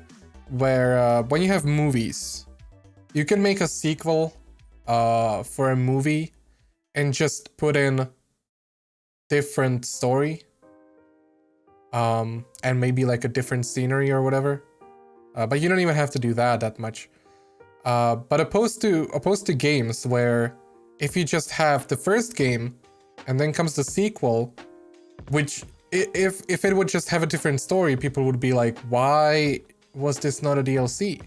where when you have movies, you can make a sequel for a movie and just put in different story, and maybe like a different scenery or whatever, but you don't even have to do that much. But opposed to games where if you just have the first game and then comes the sequel, which if it would just have a different story, people would be like, why was this not a DLC?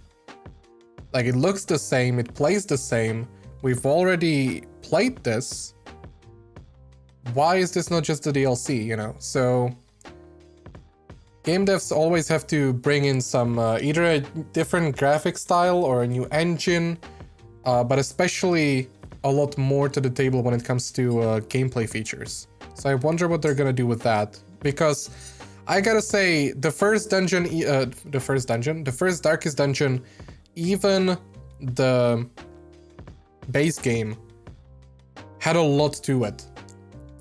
Like, it looks the same, it plays the same, we've already played this. Why is this not just a DLC, you know? So game devs always have to bring in some either a different graphic style or a new engine, but especially a lot more to the table when it comes to gameplay features. So I wonder what they're gonna do with that, because I gotta say, the first Darkest Dungeon, even the base game had a lot to it.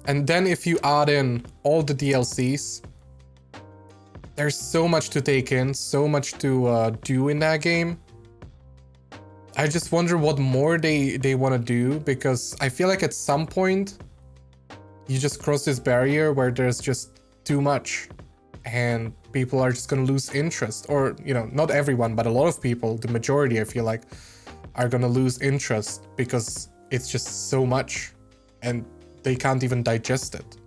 And then if you add in all the DLCs, there's so much to take in, so much to do in that game. I just wonder what more they want to do, because I feel like at some point you just cross this barrier where there's just too much and people are just going to lose interest. Or, you know, not everyone, but a lot of people, the majority I feel like, are going to lose interest because it's just so much and they can't even digest it.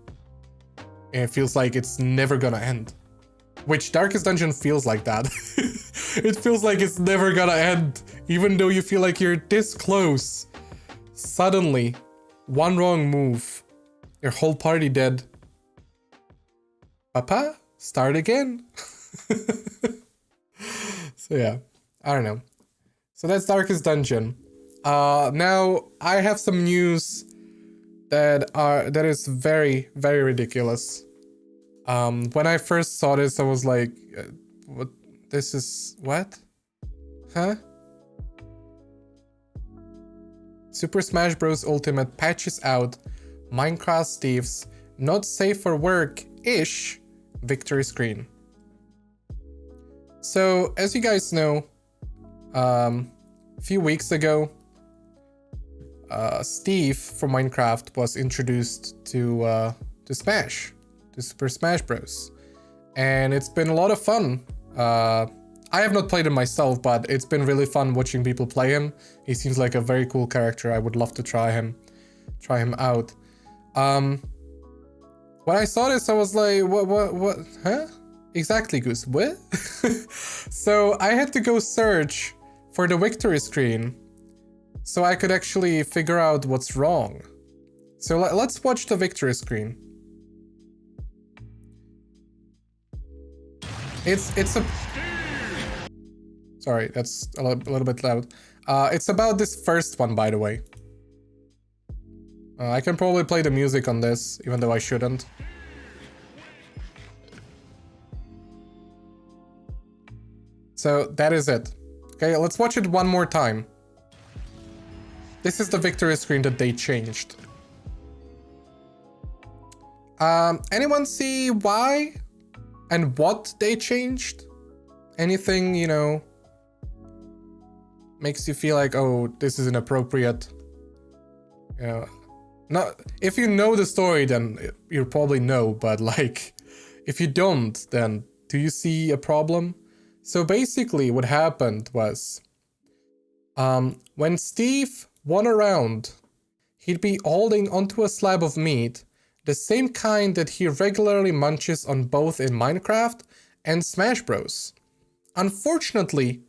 And it feels like it's never gonna end. Which Darkest Dungeon feels like that. It feels like it's never gonna end, even though you feel like you're this close. Suddenly, one wrong move, your whole party dead. Papa, start again. So yeah, I don't know. So that's Darkest Dungeon. Now I have some news that is very, very ridiculous. When I first saw this, I was like, what? This is what? Huh? Super Smash Bros. Ultimate patches out Minecraft Steve's not safe for work-ish victory screen. So, as you guys know, a few weeks ago, Steve from Minecraft was introduced to Super Smash Bros. And it's been a lot of fun. I have not played him myself, but it's been really fun watching people play him. He seems like a very cool character. I would love to try him out. When I saw this, I was like, what, huh? Exactly, Goose, what? So I had to go search for the victory screen so I could actually figure out what's wrong. So let's watch the victory screen. It's a... Sorry, that's a little bit loud. It's about this first one, by the way. I can probably play the music on this, even though I shouldn't. So that is it. Okay, let's watch it one more time. This is the victory screen that they changed. Anyone see why and what they changed? Anything, you know, makes you feel like, oh, this is inappropriate? You know, not if you know the story, then you probably know, but like, if you don't, then do you see a problem? So basically what happened was When Steve won a round, he'd be holding onto a slab of meat, the same kind that he regularly munches on both in Minecraft and Smash Bros. Unfortunately,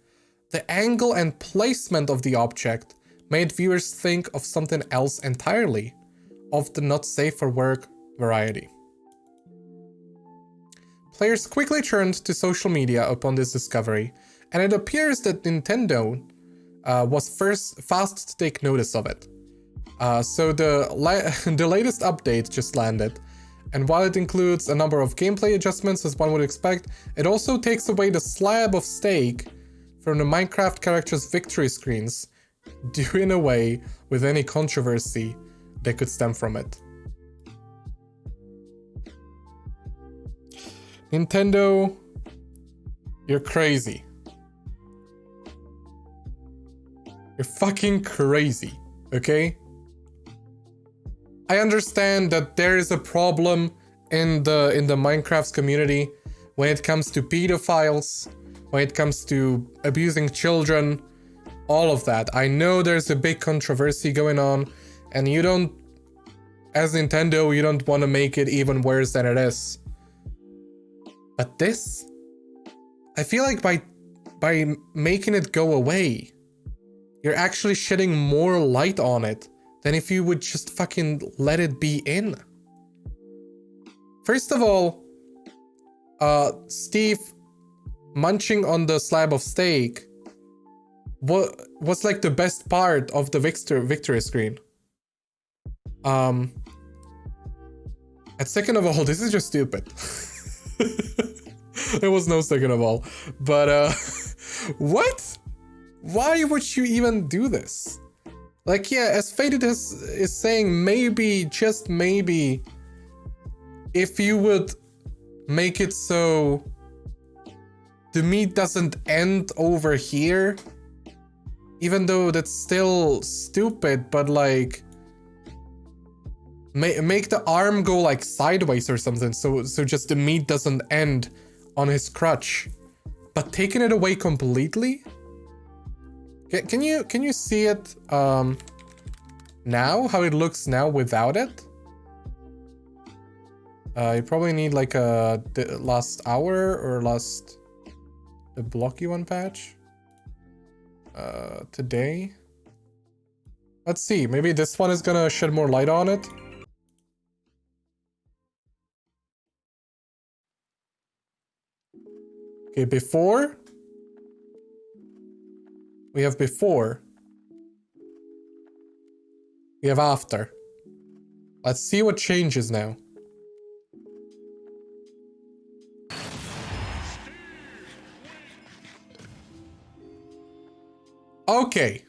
the angle and placement of the object made viewers think of something else entirely, of the not safe for work variety. Players quickly turned to social media upon this discovery, and it appears that Nintendo was fast to take notice of it. So the latest update just landed, and while it includes a number of gameplay adjustments as one would expect, it also takes away the slab of steak from the Minecraft characters' victory screens, doing away with any controversy that could stem from it. Nintendo, you're crazy. You're fucking crazy, okay? I understand that there is a problem in the Minecraft community when it comes to pedophiles, when it comes to abusing children, all of that. I know there's a big controversy going on, and you don't, as Nintendo, you don't want to make it even worse than it is. But this, I feel like by making it go away, you're actually shedding more light on it than if you would just fucking let it be in. First of all, Steve munching on the slab of steak was like the best part of the victory screen. And second of all, this is just stupid. There was no second of all. But what? Why would you even do this? Like, yeah, as Faded is saying, maybe, just maybe, if you would make it so the meat doesn't end over here, even though that's still stupid, but like, make the arm go like sideways or something, so just the meat doesn't end on his crutch. But taking it away completely? Can you see it now? How it looks now without it? You probably need like the last hour or the blocky one patch. Today. Let's see. Maybe this one is gonna shed more light on it. Okay, before. We have before. We have after. Let's see what changes now. Okay.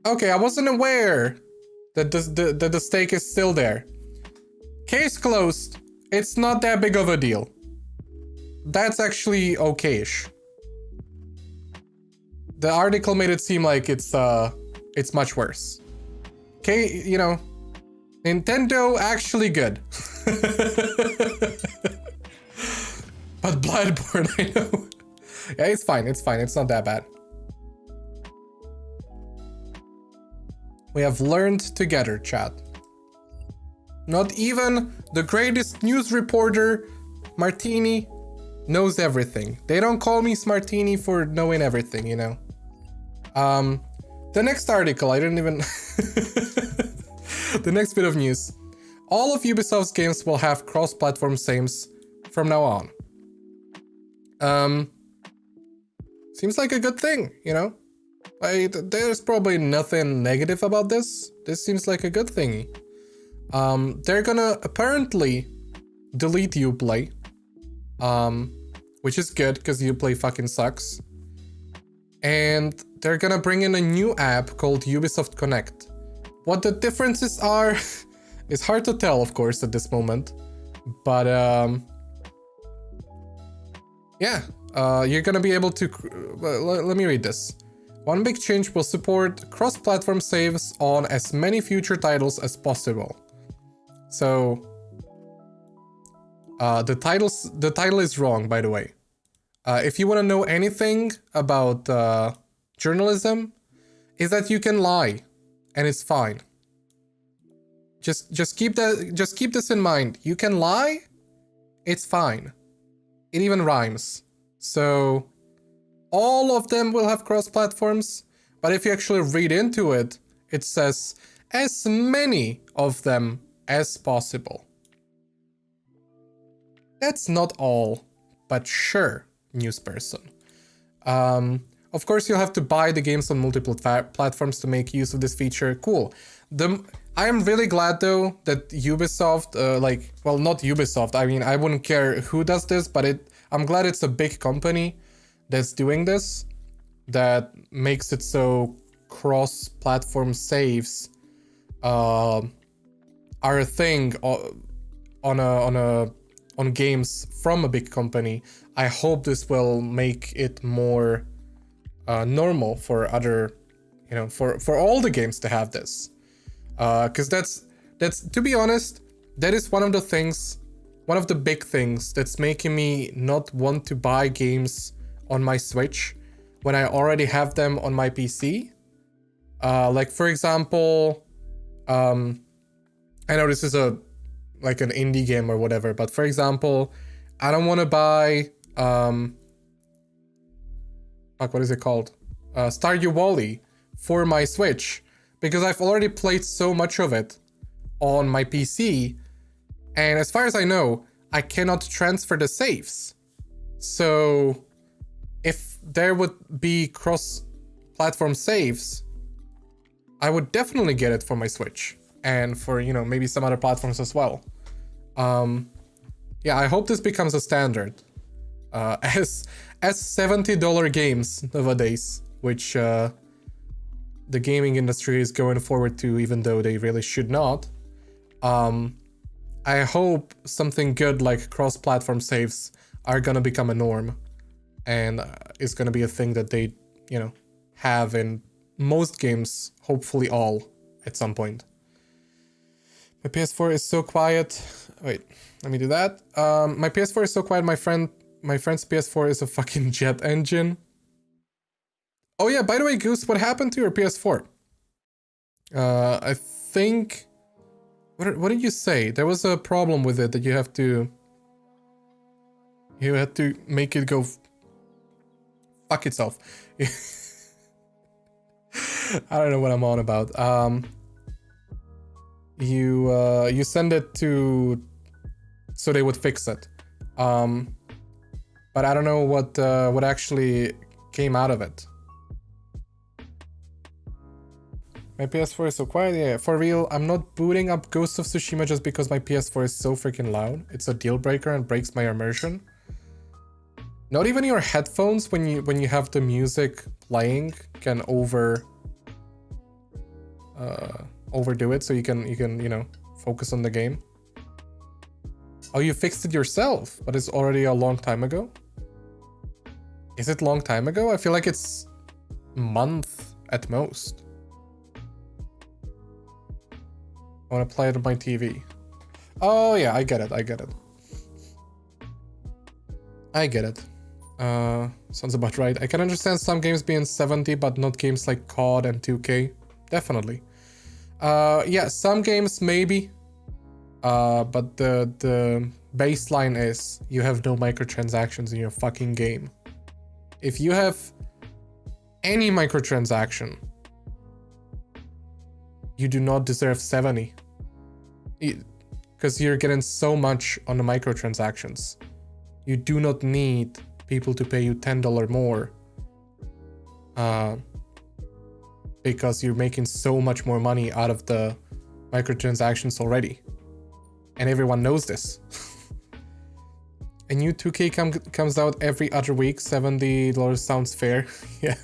Okay, I wasn't aware that the steak is still there. Case closed. It's not that big of a deal. That's actually okay-ish. The article made it seem like it's much worse. Okay, you know, Nintendo actually good. But Bloodborne, I know. Yeah, it's fine, it's fine, it's not that bad. We have learned together, chat. Not even the greatest news reporter, MarTyNi, knows everything. They don't call me Smartini for knowing everything, you know. The next article, I didn't even... The next bit of news. All of Ubisoft's games will have cross-platform saves from now on. Seems like a good thing, you know? There's probably nothing negative about this. This seems like a good thingy. They're gonna apparently delete Uplay. Which is good, because Uplay fucking sucks. And they're gonna bring in a new app called Ubisoft Connect. What the differences are is hard to tell, of course, at this moment. But, yeah, you're gonna be able to... let me read this. One big change will support cross-platform saves on as many future titles as possible. So... the title is wrong, by the way. If you want to know anything about journalism is that you can lie, and it's fine. Just keep this in mind. You can lie, it's fine. It even rhymes. So all of them will have cross platforms, but if you actually read into it, it says as many of them as possible. That's not all, but sure, newsperson. Of course, you'll have to buy the games on multiple platforms to make use of this feature. Cool. I am really glad though that Ubisoft, well, not Ubisoft. I mean, I wouldn't care who does this, but I'm glad it's a big company that's doing this, that makes it so cross-platform saves are a thing on games from a big company. I hope this will make it more normal for other, for all the games to have this. Because that's to be honest, that is one of the big things that's making me not want to buy games on my Switch when I already have them on my PC. Like for example, I know this is like an indie game or whatever, but for example, I don't want to buy what is it called? Stardew Valley for my Switch, because I've already played so much of it on my PC, and as far as I know, I cannot transfer the saves. So if there would be cross-platform saves, I would definitely get it for my Switch, and for, maybe some other platforms as well. Yeah, I hope this becomes a standard. As $70 games nowadays, which the gaming industry is going forward to, even though they really should not. I hope something good like cross-platform saves are gonna become a norm, and is gonna be a thing that they, have in most games, hopefully all, at some point. My PS4 is so quiet. Wait, let me do that. My PS4 is so quiet, my friend's PS4 is a fucking jet engine. Oh yeah, by the way, Goose, what happened to your PS4? I think... What did you say? There was a problem with it that you had to make it go fuck itself. I don't know what I'm on about. You send it to so they would fix it. But I don't know what actually came out of it. My PS4 is so quiet. Yeah, for real, I'm not booting up Ghost of Tsushima just because my PS4 is so freaking loud. It's a deal breaker and breaks my immersion. Not even your headphones, when you have the music playing, can overdo it, so you can focus on the game. Oh, you fixed it yourself, but it's already a long time ago? Is it long time ago? I feel like it's a month at most. I want to play it on my TV. Oh yeah, I get it. Sounds about right. I can understand some games being 70, but not games like COD and 2K. Definitely. Yeah, some games maybe. But the baseline is you have no microtransactions in your fucking game. If you have any microtransaction, you do not deserve 70. Because you're getting so much on the microtransactions. You do not need people to pay you $10 more. Because you're making so much more money out of the microtransactions already. And everyone knows this. A new 2K comes out every other week. $70 sounds fair. Yeah.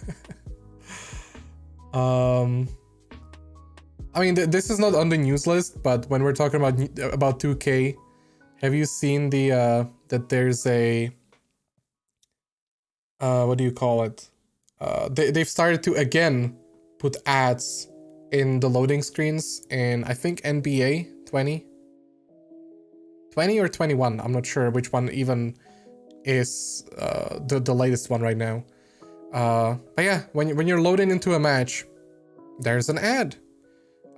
I mean, this is not on the news list, but when we're talking about 2K, have you seen the that there's a what do you call it? They've started to again put ads in the loading screens, and I think NBA 20 or 21. I'm not sure which one even is the latest one right now. But yeah, when you're loading into a match, there's an ad.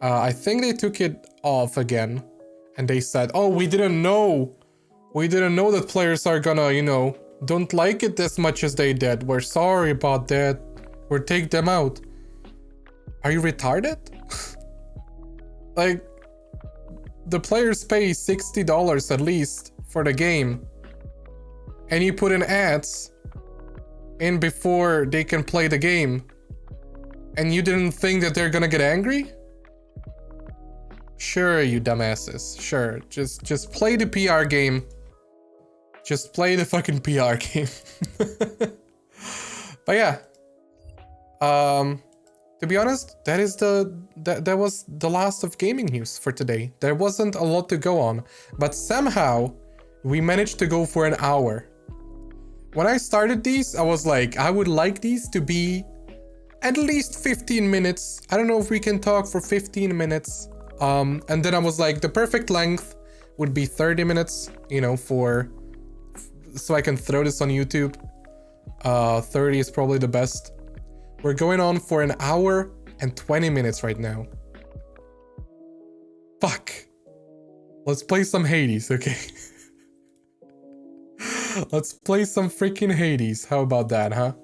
I think they took it off again, and they said, "Oh, we didn't know that players are gonna, you know, don't like it as much as they did. We're sorry about that. We'll take them out." Are you retarded? Like, the players pay $60 at least for the game, and you put in ads in before they can play the game, and you didn't think that they're gonna get angry? Sure, you dumbasses. Sure, just play the PR game. Just play the fucking PR game. But yeah, to be honest, that was the last of gaming news for today. There wasn't a lot to go on, but somehow we managed to go for an hour. When I started these, I was like, I would like these to be at least 15 minutes. I don't know if we can talk for 15 minutes. And then I was like, the perfect length would be 30 minutes, you know, so I can throw this on YouTube. 30 is probably the best. We're going on for an hour and 20 minutes right now. Fuck. Let's play some Hades, okay? Let's play some freaking Hades. How about that, huh?